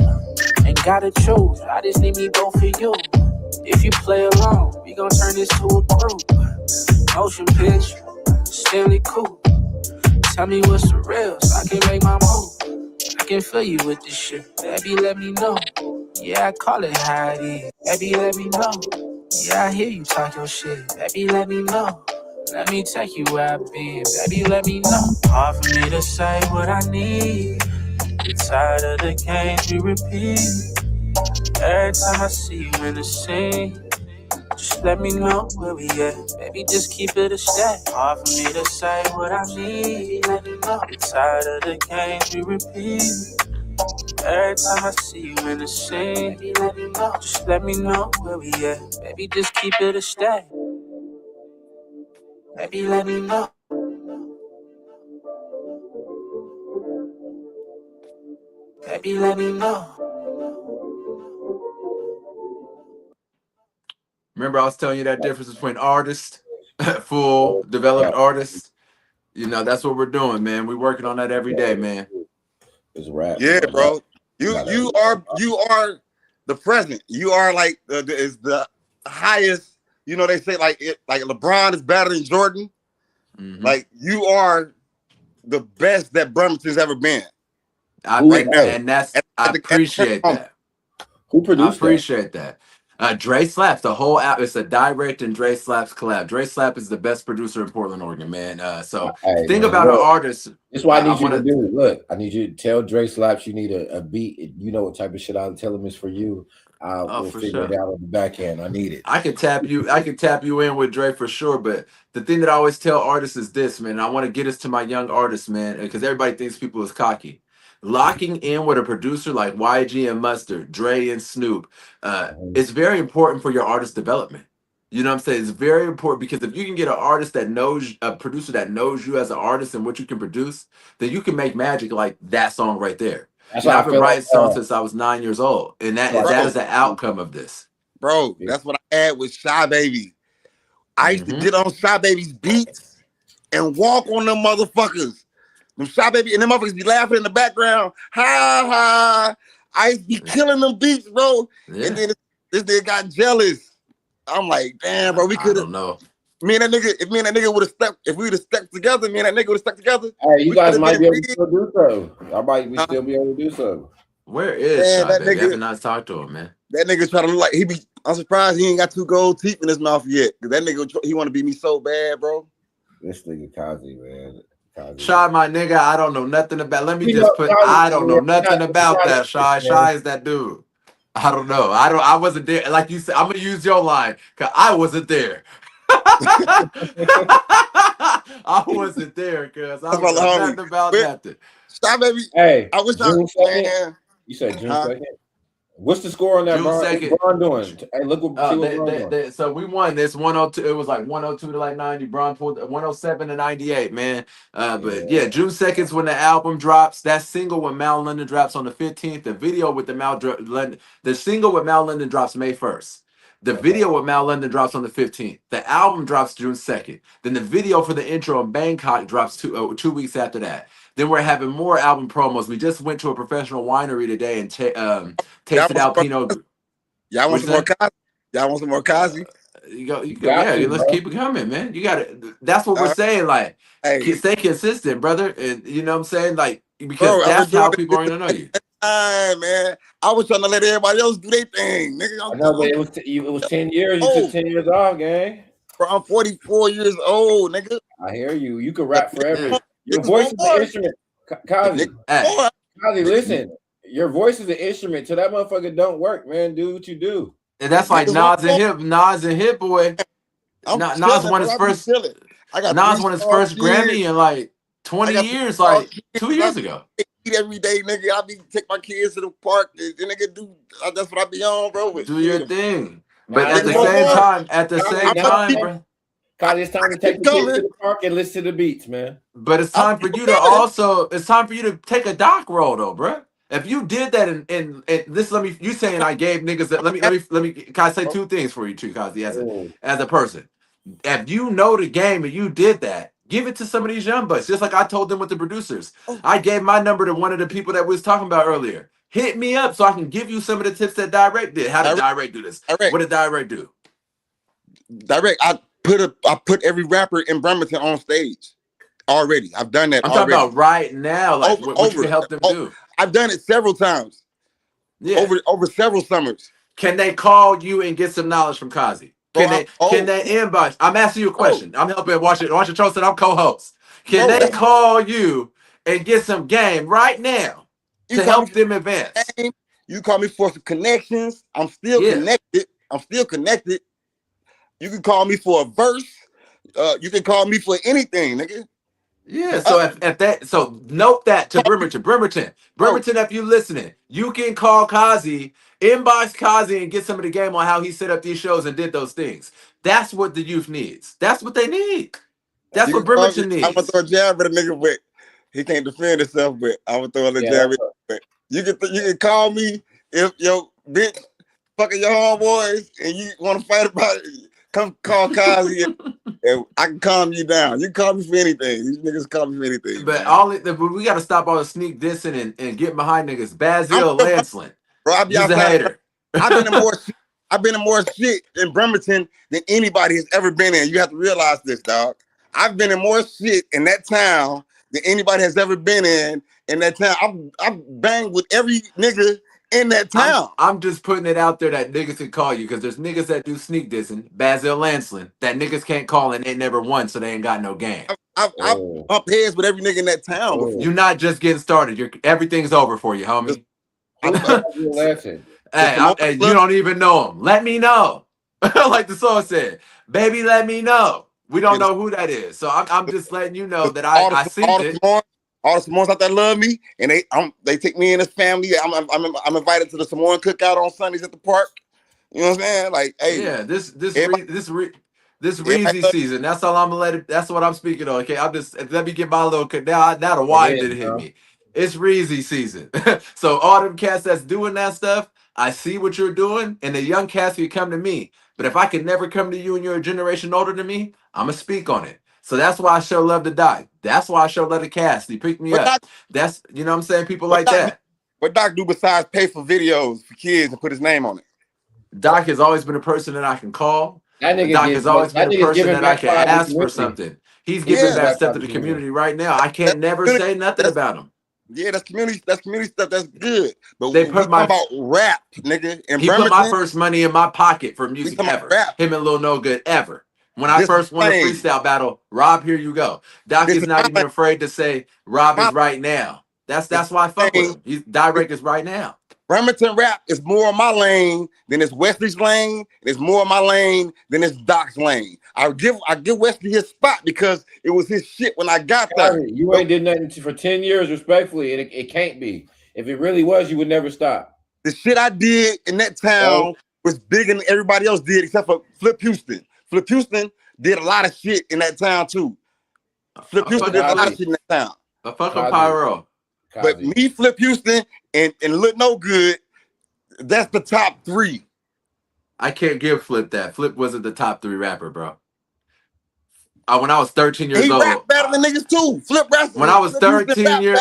Speaker 7: Ain't gotta choose. I just need me both for you. If you play along, we gon' turn this to a group. Motion picture, Stanley Coupe. Tell me what's the real so I can make my move. I can feel you with this shit. Baby, let me know. Yeah, I call it how it is. Baby, let me know. Yeah, I hear you talk your shit. Baby, let me know. Let me take you where I've been. Baby, let me know. Hard for me to say what I need. Get tired of the games we repeat. Every time I see you in the scene. Just let me know where we at. Baby, just keep it a stack. Hard for me to say what I need. Let me know. Get tired of the games we repeat. Every time I see you in the scene. Baby, let me know. Just let me know where we at. Baby, just keep it a stack. Baby, let me know. Baby, let me know.
Speaker 3: Remember, I was telling you that difference between artists, full developed artists. You know, that's what we're doing, man. We're working on that every day, man.
Speaker 5: It's rap.
Speaker 4: Yeah, bro. You are the present. You are like the highest. You know, they say like LeBron is better than Jordan.
Speaker 3: Mm-hmm.
Speaker 4: Like you are the best that Bremerton's ever been.
Speaker 3: I appreciate that.
Speaker 5: Who produced
Speaker 3: I appreciate that. Dre Slaps, the whole app. It's a direct and Dre Slaps collab. Dre Slap is the best producer in Portland, Oregon, man. So the thing about an artist.
Speaker 5: That's what I need you to do. Look, I need you to tell Dre Slaps you need a beat. You know what type of shit I'll tell him is for you. We'll figure it out on the back end. I need it.
Speaker 3: I can tap you in with Dre for sure. But the thing that I always tell artists is this, man. I want to get us to my young artists, man, because everybody thinks people is cocky. Locking in with a producer like YG and Mustard, Dre and Snoop, it's very important for your artist development. You know what I'm saying? It's very important because if you can get an artist that knows, a producer that knows you as an artist and what you can produce, then you can make magic like that song right there.
Speaker 5: That's
Speaker 3: I've been writing songs since I was 9 years old, and that is the outcome of this.
Speaker 4: Bro, that's what I had with Shy Baby. I used to get on Shy Baby's beats and walk on them motherfuckers. Them Shy Baby and them motherfuckers be laughing in the background. Ha ha! I used to be killing them beats, bro. Yeah. And then this nigga got jealous. I'm like, damn, bro, we could have.
Speaker 3: know.
Speaker 4: Me and that nigga, if me and that nigga would have stuck, if we would have stuck together, me and that nigga would have stuck together.
Speaker 5: Hey, you guys might be able to still do so. I might still be able to do so.
Speaker 3: Where is Shy Baby? I haven't not talked to him, man.
Speaker 4: That nigga trying to look like I'm surprised he ain't got 2 gold teeth in his mouth yet. Cause that nigga, he want to be me so bad, bro.
Speaker 5: This nigga Kazi, man.
Speaker 3: Shy, my nigga, I don't know nothing about. Let me just put. I don't know nothing about that. Shy. Shy is that dude. I don't know. I wasn't there. Like you said, I'm gonna use your line because I wasn't there. I wasn't there because I don't know nothing about nothing.
Speaker 4: Stop, baby.
Speaker 5: Hey,
Speaker 4: I was
Speaker 5: June 2nd. You said June 2nd. What's the score on that?
Speaker 3: June 2nd.
Speaker 5: What's Bron doing? Hey, look what
Speaker 3: so we won this 102. It was like 102 to like 90. Bron pulled 107 to 98, man. But yeah, June 2nd is when the album drops. That single with Mal London drops on the 15th. The video with the single with Mal London drops May 1st. The video with Mal London drops on the 15th. The album drops June 2nd. Then the video for the intro in Bangkok drops 2 weeks after that. Then we're having more album promos. We just went to a professional winery today and tasted out Pinot.
Speaker 4: Y'all want some more Kazi? Y'all want some more Kazi?
Speaker 3: Let's keep it coming, man. You got it. That's what we're saying. Like, stay consistent, brother. And you know what I'm saying? Like, because that's how people are gonna know you.
Speaker 4: Man, I was trying to let everybody else do their thing, nigga.
Speaker 5: I know, but it was 10 years. You took 10 years off, gang.
Speaker 4: Bro, I'm 44 years old, nigga.
Speaker 5: I hear you. You can rap forever. Your voice is an instrument. Kazi, listen. Your voice is an instrument. Till that motherfucker don't work, man. Do what you do.
Speaker 3: And that's like Nas and Hit Boy. Nas won his first. Nas won his first Grammy in like 20 years, like 2 years ago.
Speaker 4: Every day, nigga. I be take my kids to the park. And nigga that's what I be on, bro.
Speaker 3: Do your thing. But at the same time, bro.
Speaker 5: Cause it's time to take the kids to the park and listen to the beats, man.
Speaker 3: But it's time for you to take a doc role, though, bro. If you did that and this, you saying I gave niggas that, let me, can I say two things for you too, Kazi, as a person. If you know the game and you did that, give it to some of these young bucks. Just like I told them with the producers. I gave my number to one of the people that we was talking about earlier. Hit me up so I can give you some of the tips that Direct did. How did Direct do this? What did Direct do?
Speaker 4: Direct, I put every rapper in Bremerton on stage already. I've done that.
Speaker 3: I'm talking about right now, like what you can help them do.
Speaker 4: I've done it several times. Yeah, over several summers.
Speaker 3: Can they call you and get some knowledge from Kazi? Can they inbox? I'm asking you a question. I'm helping watch it. Chosen. I'm co-host. Can they call you and get some game right now to help them advance?
Speaker 4: You call me for some connections. I'm still connected. You can call me for a verse. You can call me for anything, nigga.
Speaker 3: Yeah, so note that to Bremerton, if you listening, you can call Kazi, inbox Kazi, and get some of the game on how he set up these shows and did those things. That's what the youth needs. That's what they need. That's what Bremerton needs.
Speaker 4: I'm gonna throw a jab at a nigga, but he can't defend himself. But I'm gonna throw a jab at him. But you can call me if your bitch fucking your homeboys and you want to fight about it. Come call Kazi and I can calm you down. You can call me for anything. These niggas call me for anything.
Speaker 3: But we got to stop all the sneak dissing and get behind niggas. Basil Lancelin.
Speaker 4: Bro,
Speaker 3: he's a hater.
Speaker 4: I've been in more shit in Bremerton than anybody has ever been in. You have to realize this, dog. I've been in more shit in that town than anybody has ever been in that town. I've banged with every nigga in that town.
Speaker 3: I'm just putting it out there that niggas can call you because there's niggas that do sneak dissing, Basil Lancelin, that niggas can't call and they never won, so they ain't got no game.
Speaker 4: I've bumped heads with every nigga in that town before.
Speaker 3: You're not just getting started. Everything's over for you, homie. Hey, you don't even know him. Let me know. Like the song said, baby, let me know. We don't know who that is. So I'm just letting you know that I see it.
Speaker 4: All the Samoans out there love me, and they take me in as family. I'm invited to the Samoan cookout on Sundays at the park. You know what I'm saying? Like, hey,
Speaker 3: yeah, this Reezy season. That's all I'm gonna let it. That's what I'm speaking on. Okay, let me get my little. Now the wine didn't hit me. It's Reezy season. So all them cats that's doing that stuff, I see what you're doing, and the young cats can come to me. But if I could never come to you and you're a generation older than me, I'm gonna speak on it. So that's why I show love to Doc. That's why I show love to Cass. He picked me up. That's, you know what I'm saying? People like that.
Speaker 4: What Doc do besides pay for videos for kids and put his name on it?
Speaker 3: Doc has always been a person that I can call. Doc has always been a person that I can ask for something. He's giving back stuff to the community right now. I can't never say nothing about him.
Speaker 4: Yeah, that's community stuff. That's good. But
Speaker 3: they put
Speaker 4: about rap, nigga.
Speaker 3: He put my first money in my pocket for music ever. Him and Lil No Good ever. When I first won a freestyle battle, Rob, here you go. Doc is not even afraid to say Rob is right now. That's why I fuck with him. He's Direct is right now.
Speaker 4: Bremerton rap is more of my lane than it's Wesley's lane. It's more of my lane than it's Doc's lane. I give Wesley his spot because it was his shit when I got there.
Speaker 5: You ain't did nothing for 10 years, respectfully, and it can't be. If it really was, you would never stop.
Speaker 4: The shit I did in that town was bigger than everybody else did, except for Flip Houston. Flip Houston did a lot of shit in that town too. Flip Houston did a lot of shit in that town.
Speaker 3: But fuck on Pyro.
Speaker 4: But me, Flip Houston, and Look No Good, that's the top three.
Speaker 3: I can't give Flip that. Flip wasn't the top 3 rapper, bro. When I was 13 years old,
Speaker 4: he rapped better than niggas too. Flip rap.
Speaker 3: When I was 13 years,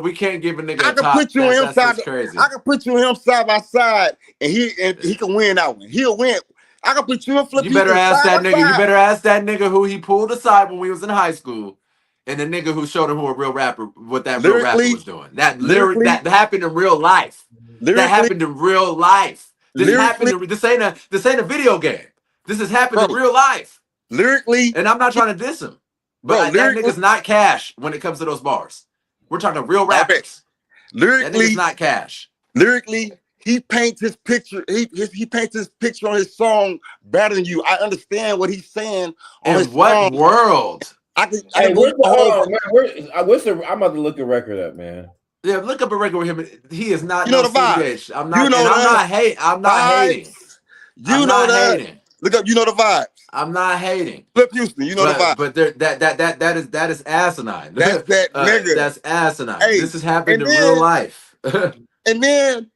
Speaker 3: we can't give a nigga a top.
Speaker 4: Put you on him side. I can put you and him side by side, and he can win that one. He'll win. I can put you and Flip.
Speaker 3: You better ask that nigga. You better ask that nigga who he pulled aside when we was in high school, and the nigga who showed him who a real rapper, what that real rapper was doing. That happened in real life. That happened in real life. This ain't a video game. This has happened in real life.
Speaker 4: Lyrically,
Speaker 3: and I'm not trying to diss him, but that nigga's not Cash when it comes to those bars. We're talking real rappers.
Speaker 4: Lyrically,
Speaker 3: that nigga's not Cash.
Speaker 4: Lyrically, he paints his picture. He paints his picture on his song better than you. I understand what he's saying.
Speaker 3: In what world?
Speaker 5: I'm about to look the record up, man.
Speaker 3: Yeah, look up a record with him. He is not.
Speaker 4: You know the vibe.
Speaker 3: I'm not. I'm not hating.
Speaker 4: You know that. Look up, you know the vibes.
Speaker 3: I'm not hating.
Speaker 4: Flip Houston, you know the vibes.
Speaker 3: But there, that is asinine.
Speaker 4: That's that nigga.
Speaker 3: That's asinine.
Speaker 4: Hey,
Speaker 3: this has happened in
Speaker 4: then,
Speaker 3: real life.
Speaker 4: And then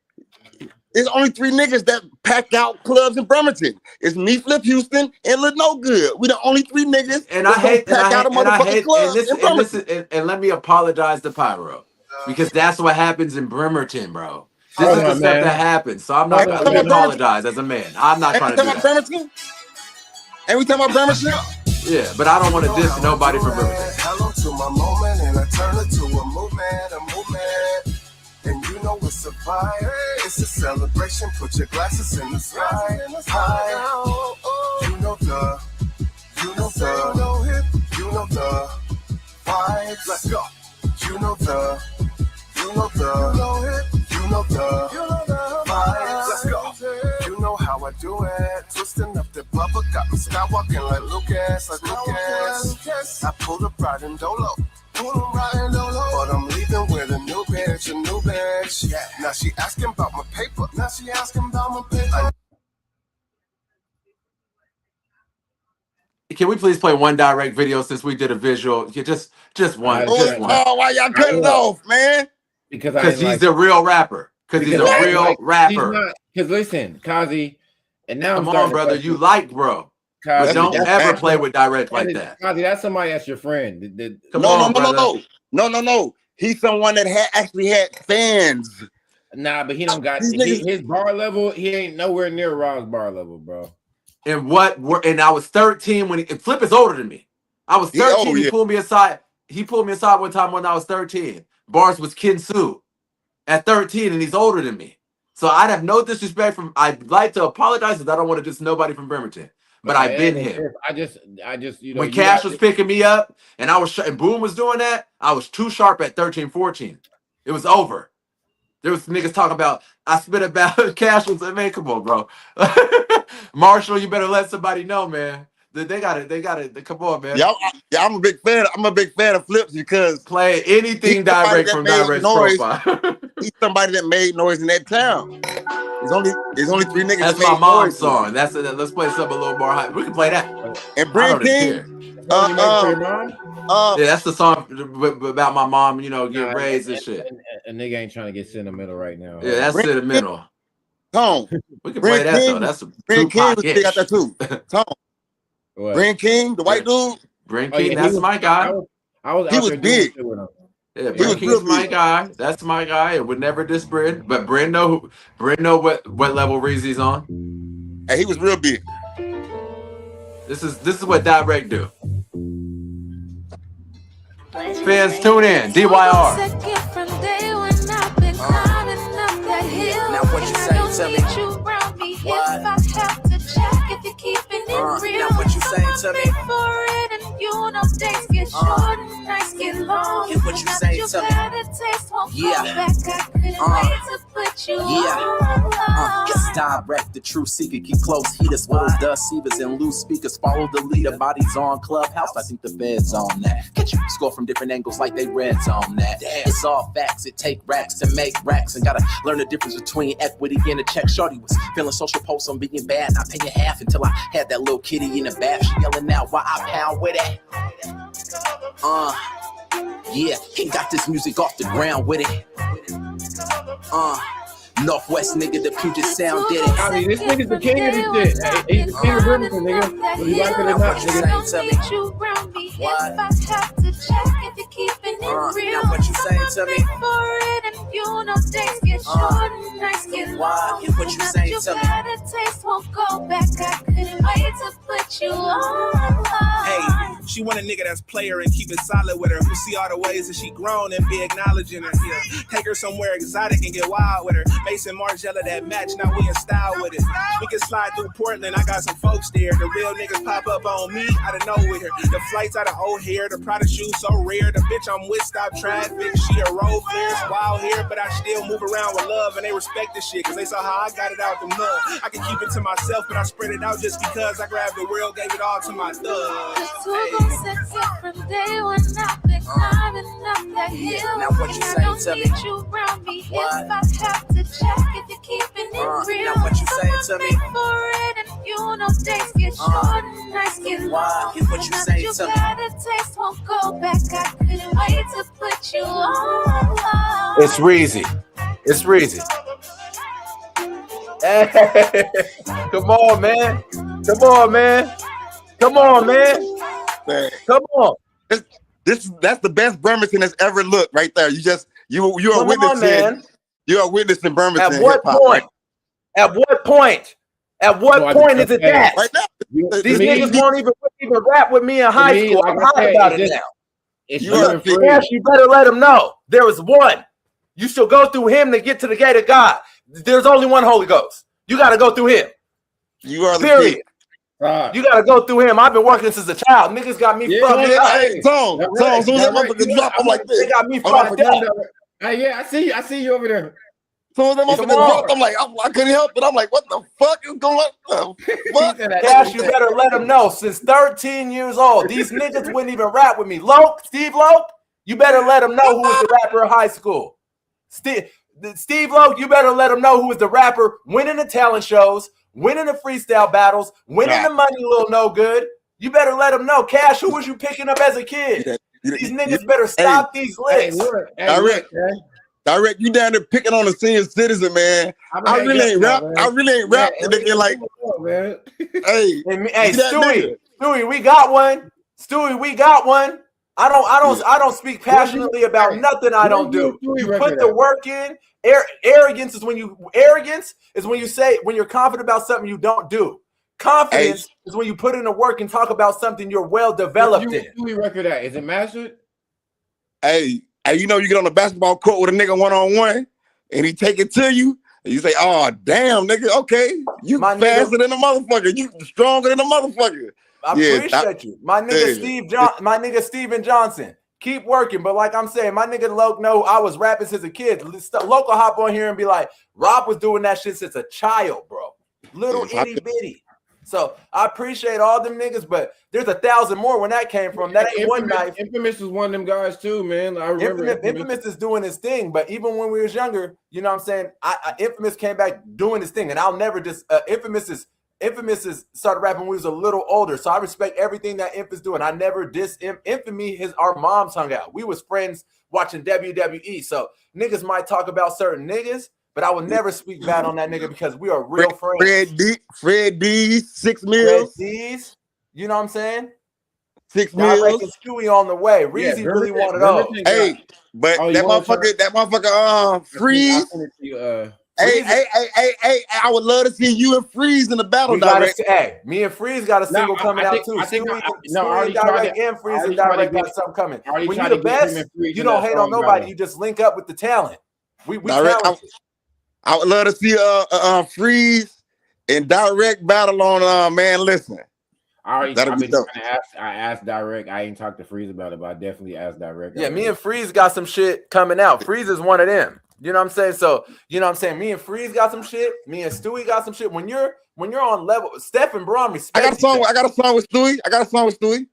Speaker 4: there's only 3 niggas that pack out clubs in Bremerton. It's me, Flip Houston, and Lil No Good. We the only 3 niggas.
Speaker 3: And I hate
Speaker 4: pack out a motherfucking club in Bremerton.
Speaker 3: And let me apologize to Pyro because that's what happens in Bremerton, bro. This is the stuff that happens. So I'm not going to apologize as a man. I'm not trying to do that.
Speaker 4: Bremerton? And we talking about Bremerton?
Speaker 3: Yeah, but I don't want to diss nobody from Bremerton.
Speaker 8: Hello to my moment, and I turn it to a movement. And you know it's a fire. It's a celebration. Put your glasses in the sky. High. You know the vibes. Let's go. You know the vibes. Let's go. You know how I do it. Twisting up the bubble, got me skywalking like Lucas. I pulled up riding Dolo. But I'm leaving with a new bitch. Yeah. Now she asking about my paper.
Speaker 3: Can we please play one direct video since we did a visual? Just one.
Speaker 4: Oh, why y'all cut it off, man?
Speaker 3: Because he's a real rapper. Because he's a real rapper.
Speaker 5: Because listen, Kazi, and now
Speaker 3: come on, brother. You like bro. But don't ever play with direct like that.
Speaker 5: Kazi, that's somebody that's your friend.
Speaker 4: No. He's someone that actually had fans.
Speaker 5: Nah, but he don't got his bar level. He ain't nowhere near Rob's bar level, bro.
Speaker 3: And I was 13 when Flip is older than me. I was 13. He pulled me aside. He pulled me aside one time when I was 13. Bars was Kinsu at 13, and he's older than me. So I'd have no disrespect from. I'd like to apologize because I don't want to diss nobody from Bremerton. But I've been here.
Speaker 5: I just, you know.
Speaker 3: When Cash was picking me up and and Boom was doing that, I was too sharp at 13, 14. It was over. There was some niggas talking about, I spit about Cash was like, man, come on, bro. Marshall, you better let somebody know, man. They got it. Come on, man.
Speaker 4: Yeah, I'm a big fan. I'm a big fan of Flips because
Speaker 3: play anything direct from direct profile.
Speaker 4: He's somebody that made noise in that town. There's only 3 niggas.
Speaker 3: That's my mom's song. Let's play something a little more high. We can play that.
Speaker 4: And Brent King.
Speaker 3: Yeah, that's the song about my mom. You know, getting raised and shit.
Speaker 5: A nigga ain't trying to get sentimental right now.
Speaker 3: Yeah, that's sentimental.
Speaker 4: Tone.
Speaker 3: We can play that though. That's a
Speaker 4: Brent King was big out there too. Tone. Brent King, the white dude.
Speaker 3: Brent King, that's my guy.
Speaker 4: He was big.
Speaker 3: Yeah, Brent King's my guy. That's my guy. It would never diss Brent, but Brent know what level Reezy's on.
Speaker 4: And he was real big.
Speaker 3: This is what direct do. Fans, tune in. DYR.
Speaker 6: Now what you say to me? What? Now what you say to me? Hear what you say to me? Yeah. It's direct, the true seeker, keep close heaters, little dust sievers and loose speakers. Follow the leader, bodies on Clubhouse. I think the feds on that. Catch you score from different angles like they reds on that. It's all facts, it take racks to make racks, and gotta learn the difference between equity and a check. Shorty was feeling social posts on being bad, not paying half until I had that little kitty in the bath. She yelling out why I pound with it. Yeah, he got this music off the ground with it. Northwest nigga, the Puget Sound did it.
Speaker 5: I mean, this nigga's the king of this shit. He's the king of Bremerton, nigga. Whether you like it or not, nigga.
Speaker 6: What? Now what you saying to me? Why? What you saying to me?
Speaker 9: Hey, she want a nigga that's player and keep it solid with her. Who see all the ways that she grown and be acknowledging her. Yeah. Take her somewhere exotic and get wild with her. Mason Margiela that match, now we in style with it. We can slide through Portland, I got some folks there. The real niggas pop up on me out of nowhere. The flights out of O'Hare, the Prada shoes so rare. The bitch I'm with stop traffic, she a road flare. It's wild here, but I still move around with love. And they respect this shit, cause they saw how I got it out the mud. I can keep it to myself, but I spread it out just because I grabbed the world, gave it all to my thugs.
Speaker 6: Now what you saying to me? What? Now what you saying to me?
Speaker 10: you know days get short and nights get long.
Speaker 6: Hear what you say
Speaker 10: You
Speaker 6: to me.
Speaker 10: got a taste, won't go back. I couldn't wait to put you on.
Speaker 3: It's Reezy. It's Reezy. Hey, come on, man. Come on, man. Come on, man. Come on.
Speaker 4: That's the best Bremerton has ever looked right there. You are witnessing.
Speaker 3: Man.
Speaker 4: You are witnessing Bremerton.
Speaker 3: At what point? At what point? At what point is it that?
Speaker 4: Right now.
Speaker 3: These niggas won't even rap with me in high school. I'm hot about it now. You better let them know. There was one. You should go through him to get to the gate of God. There's only one Holy Ghost. You got to go through him.
Speaker 4: You are the
Speaker 3: period. You got to go through him. I've been working since a child. Niggas got me fucked up.
Speaker 4: Hey, Tom, as soon as that motherfucker drop, I'm like this.
Speaker 3: They got me fucked up.
Speaker 5: Hey, yeah, I see you over there.
Speaker 4: As soon as that motherfucker dropped, I'm like, I couldn't help it. I'm like, what the fuck is going on?
Speaker 3: Cash, you better let them know. Since 13 years old, these niggas wouldn't even rap with me. Steve Loke, you better let them know who was the rapper in high school. Steve Loke, you better let them know who was the rapper winning the talent shows, winning the freestyle battles, winning the money little no good. You better let them know. Cash, who was you picking up as a kid? These niggas better stop these lists.
Speaker 4: Direct, you down there picking on a senior citizen, man. I really ain't rap. I really ain't rap. They're like, hey,
Speaker 3: Stewie, we got one. Stewie, we got one. I don't speak passionately about nothing I don't do. You put the work in. Arrogance is when you say when you're confident about something you don't do. Confidence is when you put in the work and talk about something you're well developed in.
Speaker 5: Stewie record that is it mastered?
Speaker 4: Hey, you know you get on the basketball court with a nigga one-on-one and he take it to you and you say, oh damn nigga, okay, you faster than a motherfucker, you stronger than a motherfucker.
Speaker 3: I appreciate you. My nigga Steven Johnson. Keep working, but like I'm saying, my nigga Loke know I was rapping since a kid. Local hop on here and be like, Rob was doing that shit since a child, bro. Little itty bitty. So I appreciate all them niggas, but there's 1,000 more when that came from. That ain't one knife.
Speaker 5: Infamous was one of them guys too, man. I remember
Speaker 3: Infamous is doing his thing, but even when we was younger, you know what I'm saying? Infamous came back doing his thing, and I'll never just Infamous is started rapping when we was a little older, so I respect everything that Inf is doing. I never diss Infamy. Our moms hung out. We was friends watching WWE, so niggas might talk about certain niggas, but I would never speak bad on that nigga because we are real friends.
Speaker 4: Fred D's, 6 meals.
Speaker 3: Fred D's, you know what I'm saying?
Speaker 4: 6 meals.
Speaker 3: Stewie on the way. Reezy really wanted those.
Speaker 4: Hey, but that motherfucker, Freeze. Hey, I would love to see you and Freeze in the battle.
Speaker 3: Me and Freeze got a single coming out too. Direct and Freeze and Direct got something coming. When you the best, you don't hate on nobody. You just link up with the talent. We talented.
Speaker 4: I would love to see Freeze and Direct battle on Man Listen.
Speaker 5: I asked Direct. I ain't talked to Freeze about it, but I definitely asked Direct.
Speaker 3: Yeah, me and Freeze got some shit coming out. Freeze is one of them. You know what I'm saying? So, you know what I'm saying? Me and Freeze got some shit. Me and Stewie got some shit. When you're on level, Steph and Braun respect
Speaker 4: I got a song with Stewie.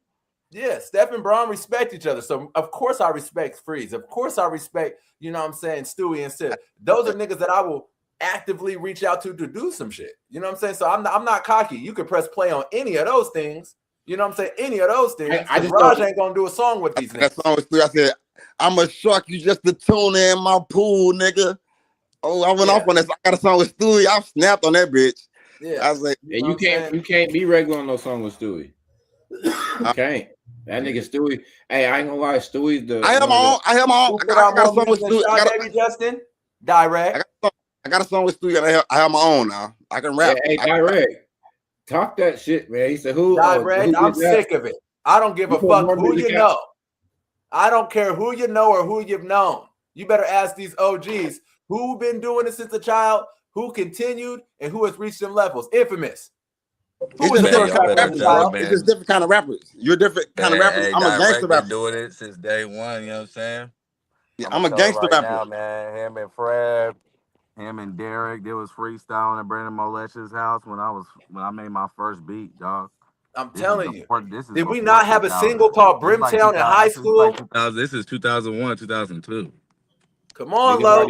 Speaker 3: Yeah, Steph and Braun respect each other. So, of course, I respect Freeze. Of course, I respect, you know what I'm saying, Stewie and Sid. Those are niggas that I will actively reach out to do some shit. You know what I'm saying? So, I'm not cocky. You could press play on any of those things. You know what I'm saying? Any of those things. Raj ain't going to do a song with these niggas.
Speaker 4: That song with Stewie, I said, I'm a shark, you just a tuna in my pool, nigga. Oh, I went off on that. I got a song with Stewie. I snapped on that bitch.
Speaker 3: Yeah,
Speaker 4: I was like,
Speaker 5: you can't be regular on no song with Stewie. You can't. That nigga Stewie. Hey, I ain't gonna lie, Stewie's the. I have on. I got a song with Stewie.
Speaker 3: Baby Justin, Direct.
Speaker 4: I got a song with Stewie. I have my own now. I can rap.
Speaker 5: Hey, Direct. Talk that shit, man. He said, "Who?"
Speaker 3: Direct. I'm sick of it. I don't give a fuck who you know. I don't care who you know or who you've known. You better ask these OGs who been doing it since a child, who continued, and who has reached them levels. Infamous.
Speaker 4: It's just different kind of rappers. You're different kind of rappers. I'm a gangster rapper.
Speaker 11: Doing it since day one. You know what I'm saying?
Speaker 4: Yeah, I'm a gangster rapper.
Speaker 11: Now, man, him and Fred, him and Derek, they was freestyling at Brandon Molesh's house when I made my first beat, dog.
Speaker 3: I'm telling you. Did we not have a single called Brimtown in high school?
Speaker 11: This is 2001, 2002.
Speaker 3: Come on, Lo.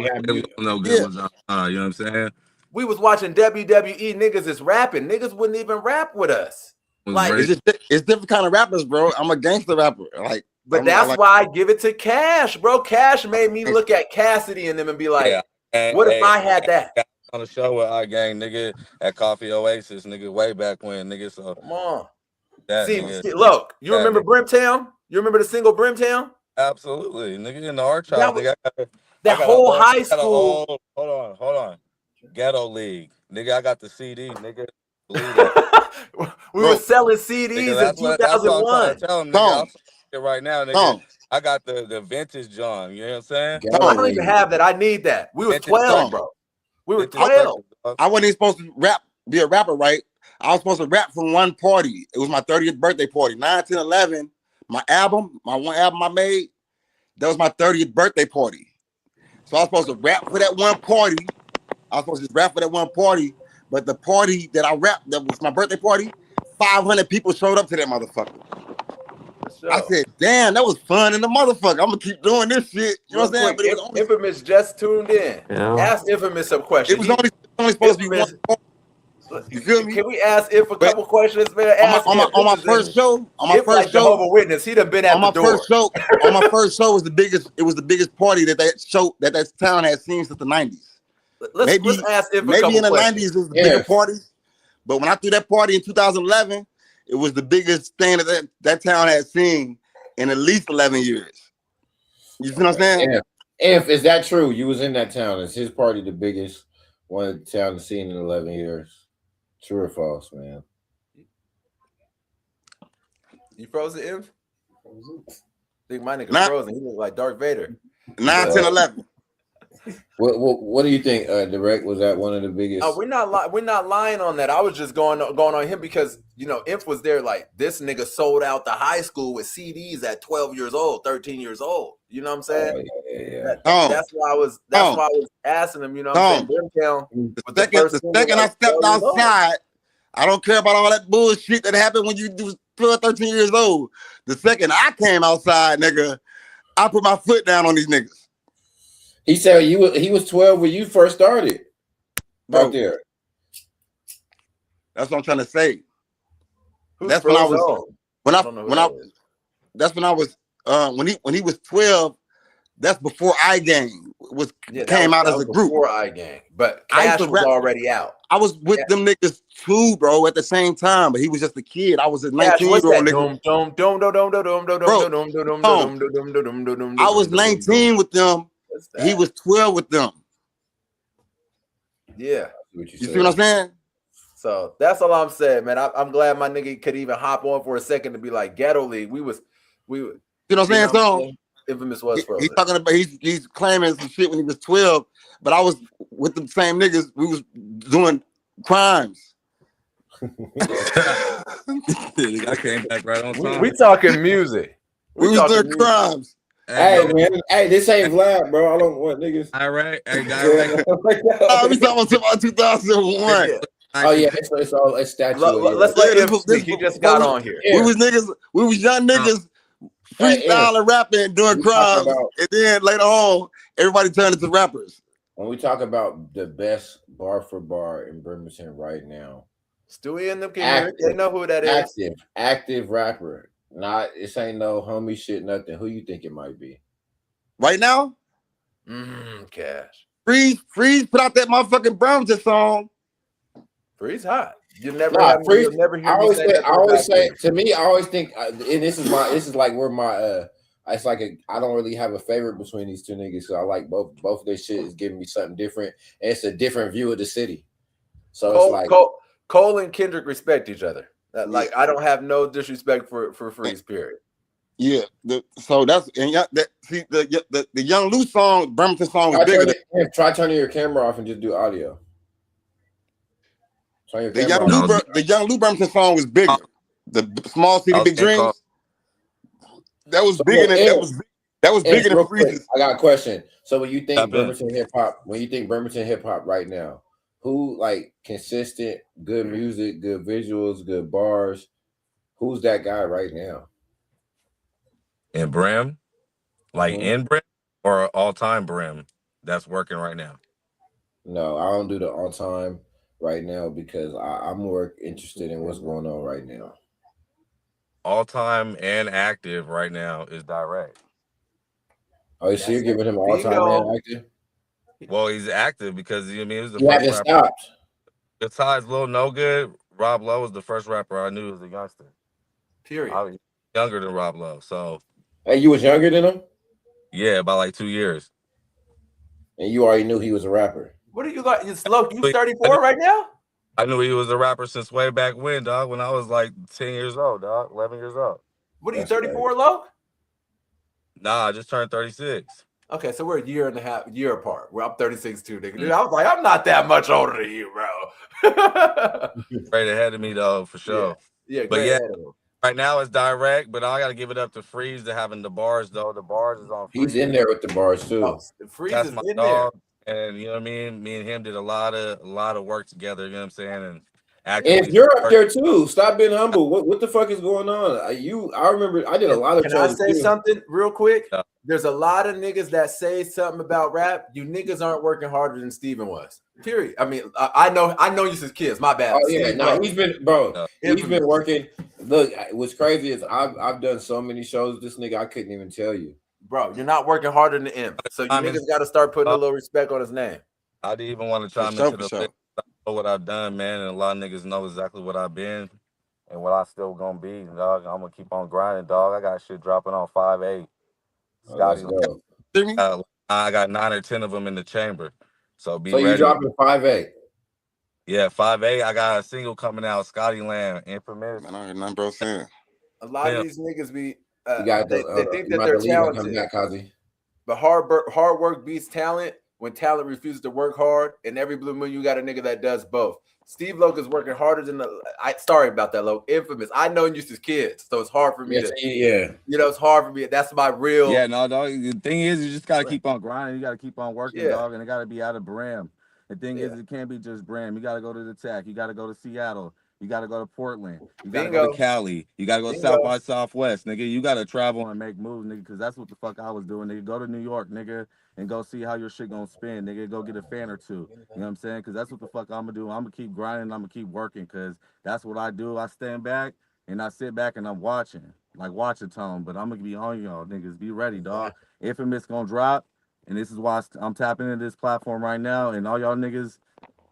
Speaker 11: No good ones. You know what I'm saying?
Speaker 3: we was watching WWE. Niggas is rapping. Niggas wouldn't even rap with us. Like
Speaker 4: it's different kind of rappers, bro. I'm a gangster rapper. Like,
Speaker 3: but that's why I give it to Cash, bro. Cash made me look at Cassidy and them and be like, what if I had that?
Speaker 11: On the show with our gang, nigga, at Coffee Oasis, nigga, way back when, nigga. So
Speaker 3: come on.
Speaker 11: See,
Speaker 3: look, you remember Brimtown? You remember the single Brimtown?
Speaker 11: Absolutely, nigga, in the archive, nigga.
Speaker 3: That whole high school.
Speaker 11: Hold on. Ghetto League, nigga. I got the CD, nigga.
Speaker 3: We were selling CDs in 2001.
Speaker 11: That's what I'm trying to tell him, nigga. I'm right now, nigga. I got the vintage John. You know what I'm saying?
Speaker 3: I don't even have that. I need that. We were 12, bro. We were 12.
Speaker 4: I wasn't even supposed to be a rapper, right? I was supposed to rap from one party. It was my 30th birthday party. 9, 10, 11. My one album I made, that was my 30th birthday party. So I was supposed to rap for that one party. But the party that I rapped, that was my birthday party, 500 people showed up to that motherfucker. I said, damn, that was fun in the motherfucker. I'm gonna keep doing this shit. You know what I'm saying? But it was
Speaker 3: Infamous just tuned in. Yeah. Ask Infamous some questions.
Speaker 4: It was only supposed to be one. You feel me?
Speaker 3: Can we ask If a couple questions, man?
Speaker 4: On my first show,
Speaker 3: Jehovah's Witness, he done been at the door.
Speaker 4: On my first show was the biggest. It was the biggest party that town had seen since the 90s.
Speaker 3: Let's ask If a
Speaker 4: maybe
Speaker 3: couple
Speaker 4: in the
Speaker 3: questions.
Speaker 4: 90s it was the bigger party, but when I threw that party in 2011, it was the biggest thing that town had seen in at least 11 years. You see what I'm saying?
Speaker 5: If is that true? You was in that town. Is his party the biggest one the town has seen in 11 years? True or false, man?
Speaker 3: You frozen, Inf? I think my nigga frozen. He look like Darth Vader.
Speaker 4: 9, 10, 11.
Speaker 5: What do you think? Direct, was that one of the biggest?
Speaker 3: We're not lying on that. I was just going on him because Inf was there. Like, this nigga sold out the high school with CDs at 12 years old, 13 years old. You know what I'm saying? That's why I was asking him. You know what I'm saying? Brimtown.
Speaker 4: The second I stepped outside, I don't care about all that bullshit that happened when you was 12, 13 years old. The second I came outside, nigga, I put my foot down on these niggas.
Speaker 5: He said he was 12 when you first started.
Speaker 4: Bro,
Speaker 5: right there.
Speaker 4: That's what I'm trying to say. That's when I was when he was 12. That's before iGang came out as a group.
Speaker 3: Before iGang, but Cash was already out.
Speaker 4: I was with them niggas too, bro, at the same time, but he was just a kid. I was a 19-year-old nigga. I was 19 with them. He was 12 with them.
Speaker 3: Yeah.
Speaker 4: You see what I'm saying?
Speaker 3: So that's all I'm saying, man. I'm glad my nigga could even hop on for a second to be like, Ghetto League. You know
Speaker 4: what I'm saying? So
Speaker 3: Infamous was frozen.
Speaker 4: He's talking about he's claiming some shit when he was 12, but I was with the same niggas. We was doing crimes.
Speaker 11: I came back right on time.
Speaker 3: We talking music.
Speaker 4: We was doing crimes.
Speaker 5: Hey man, this ain't Vlad, bro. I don't want niggas.
Speaker 11: All right, hey,
Speaker 4: we talking about 2001.
Speaker 5: Oh yeah, it's statue.
Speaker 3: Let's let him speak. He just got on here.
Speaker 4: We was young niggas freestyling, rapping, doing crimes, and then later on, everybody turned into rappers.
Speaker 5: When we talk about the best bar for bar in Bremerton right now,
Speaker 3: Stewie and them they know who that is.
Speaker 5: Active rapper. This ain't no homie shit, nothing. Who you think it might be?
Speaker 4: Right now?
Speaker 3: Cash.
Speaker 4: Freeze put out that motherfucking Bremerton song.
Speaker 3: Freeze hot. You'll never hear
Speaker 5: I always say to me, I always think, and this is like where my it's like I don't really have a favorite between these two niggas. So I like both of their shit is giving me something different. And it's a different view of the city. So it's like
Speaker 3: Cole and Kendrick respect each other. Like, I don't have no disrespect for Freeze, period.
Speaker 4: Yeah, the Young Lou song, Bremerton song was bigger.
Speaker 5: Try turning your camera off and just do audio.
Speaker 4: The Young Lou Bremerton song was bigger. The Small City Big Dreams. That was bigger than that was bigger than Freeze.
Speaker 5: I got a question. So when you think Bremerton hip hop right now, who like consistent, good music, good visuals, good bars? Who's that guy right now?
Speaker 11: In Brim? Like in Brim or all-time Brim that's working right now?
Speaker 5: No, I don't do the on time right now because I'm more interested in what's going on right now.
Speaker 11: All time and active right now is Direct.
Speaker 5: Oh, so you're giving him all time and active?
Speaker 11: Well, he's active because I mean he was the
Speaker 5: He
Speaker 11: first
Speaker 5: hasn't
Speaker 11: rapper.
Speaker 5: stopped.
Speaker 11: Besides Lil No Good, Rob Lowe was the first rapper I knew as a youngster.
Speaker 3: Period.
Speaker 11: I was younger than Rob Lowe, so.
Speaker 5: Hey, you was younger than him?
Speaker 11: Yeah, about like 2 years.
Speaker 5: And you already knew he was a rapper.
Speaker 3: What are you like? You 34 right now?
Speaker 11: I knew he was a rapper since way back when, dog. When I was like 10 years old, dog. 11 years old.
Speaker 3: What are you, 34, Lo?
Speaker 11: Nah, I just turned 36.
Speaker 3: Okay, so we're a year apart. I'm 36 too, nigga. Dude, I was like, I'm not that much older than you, bro.
Speaker 11: Right ahead of me though, for sure.
Speaker 3: Yeah,
Speaker 11: but yeah, right now it's Direct, but I gotta give it up to Freeze to having the bars though. The bars is on Freeze.
Speaker 5: He's in there with the bars too.
Speaker 3: Freeze
Speaker 11: That's
Speaker 3: is
Speaker 11: my
Speaker 3: in
Speaker 11: dog. And you know what I mean? Me and him did a lot of work together, you know what I'm saying? And actually,
Speaker 5: and you're up there too. Stop being humble. What the fuck is going on? I remember I did a lot of shows.
Speaker 3: Can I say something real quick?
Speaker 11: Yeah.
Speaker 3: There's a lot of niggas that say something about rap. You niggas aren't working harder than Steven was. Period. I mean, I know you since kids. My bad.
Speaker 5: Oh yeah, no, he's been he's been working. Look, what's crazy is I've done so many shows. This nigga, I couldn't even tell you.
Speaker 3: Bro, you're not working harder than him. So you niggas got to start putting a little respect on his name.
Speaker 11: I didn't even want to chime into the list. I know what I've done, man, and a lot of niggas know exactly what I've been and what I still gonna be, dog. I'm gonna keep on grinding, dog. I got shit dropping on 5/8. Scotty, I got 9 or 10 of them in the chamber. So be ready.
Speaker 5: You dropping 5/8?
Speaker 11: Yeah, 5/8. I got a single coming out, Scotty Land, Infamous.
Speaker 4: Man, I heard nothing bro saying.
Speaker 3: A lot of these niggas be
Speaker 5: they think that they're talented.
Speaker 3: But hard work beats talent when talent refuses to work hard. And every blue moon, you got a nigga that does both. Steve Loke is working harder than sorry about that, Loke. Infamous. I know you since kids, so it's hard for me it's hard for me. That's my real.
Speaker 11: Yeah, no, dog. The thing is, you just gotta keep on grinding. You gotta keep on working, dog, and it gotta be out of Bram. The thing is, it can't be just Bram. You gotta go to the Tech. You gotta go to Seattle. You gotta go to Portland. You gotta go to Cali. You gotta go South by Southwest, nigga. You gotta travel and make moves, nigga, because that's what the fuck I was doing, nigga. Go to New York, nigga, and go see how your shit gonna spin, nigga. Go get a fan or two. You know what I'm saying? Because that's what the fuck I'm gonna do. I'm gonna keep grinding. I'm gonna keep working, because that's what I do. I stand back and I sit back and I'm watching, like watching tone. But I'm gonna be on y'all, niggas. Be ready, dog. Infamous gonna drop, and this is why I'm tapping into this platform right now. And all y'all niggas,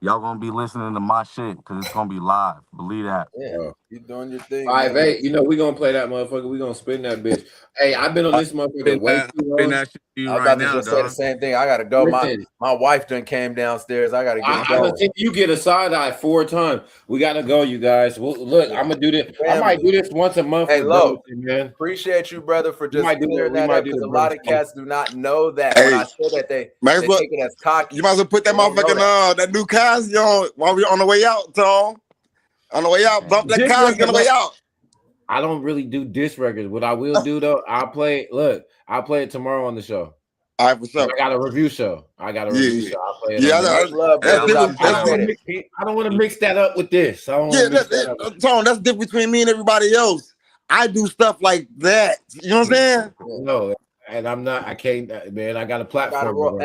Speaker 11: y'all gonna be listening to my shit because it's gonna be live. Believe that.
Speaker 3: Yeah, you doing your thing.
Speaker 5: 5/8. You know we gonna play that motherfucker. We gonna spin that bitch. Hey, I've been on this motherfucker way too long.
Speaker 3: I was about to just say the same thing. I gotta go. My wife done came downstairs. I gotta get going.
Speaker 5: You get a side eye 4 times. We gotta go, you guys. Well, look, I'm gonna do this. I might do this once a month.
Speaker 3: Hey, Lo, man. Appreciate you, brother, for just clearing that up, because a lot of cats do not know that. When I said that they take it as cocky.
Speaker 4: You might as well put that motherfucking that new Casio while we're on the way out, Tom. On the way out, bump that Casio on the way out.
Speaker 5: I don't really do disc records. What I will do though, I'll play it tomorrow on the show.
Speaker 4: All right, for sure.
Speaker 5: I got a review show. I'll play it. I don't want to mix that up with this. Tom,
Speaker 4: that's different between me and everybody else. I do stuff like that. You know what I'm saying?
Speaker 5: No, and I'm not. I can't, man. I got a platform.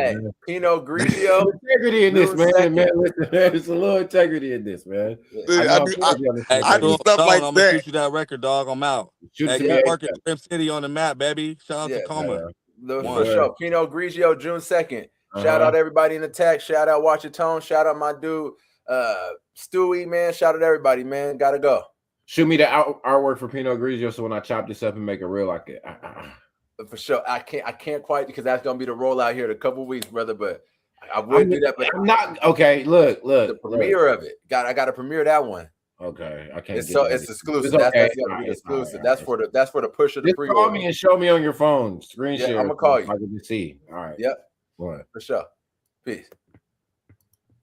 Speaker 3: Pinot Grigio.
Speaker 5: Integrity in this, man. Listen, there's a little integrity in this, man.
Speaker 4: I do stuff like
Speaker 11: I'm
Speaker 4: that.
Speaker 11: gonna shoot you that record, dog. I'm out. Keep working Trim City on the map, baby. Shout out to Coma.
Speaker 3: For sure. Pinot Grigio, June 2nd. Shout out everybody in the tech. Shout out Watch Your Tone. Shout out my dude, Stewie, man. Shout out everybody, man. Gotta go.
Speaker 5: Shoot me the artwork for Pinot Grigio, so when I chop this up and make it real, like it.
Speaker 3: For sure, I can't quite, because that's gonna be the rollout here in a couple weeks, brother. But I would do that. But
Speaker 5: I'm not okay. Look,
Speaker 3: the premiere of it. I got to premiere that one.
Speaker 5: Okay, I can't.
Speaker 3: It's exclusive. That's gonna be exclusive. That's for the push of the pre.
Speaker 5: Call me and show me on your phone. Screen share.
Speaker 3: I'm gonna call you.
Speaker 5: I can see. All right.
Speaker 3: Yep.
Speaker 5: What?
Speaker 3: For sure. Peace.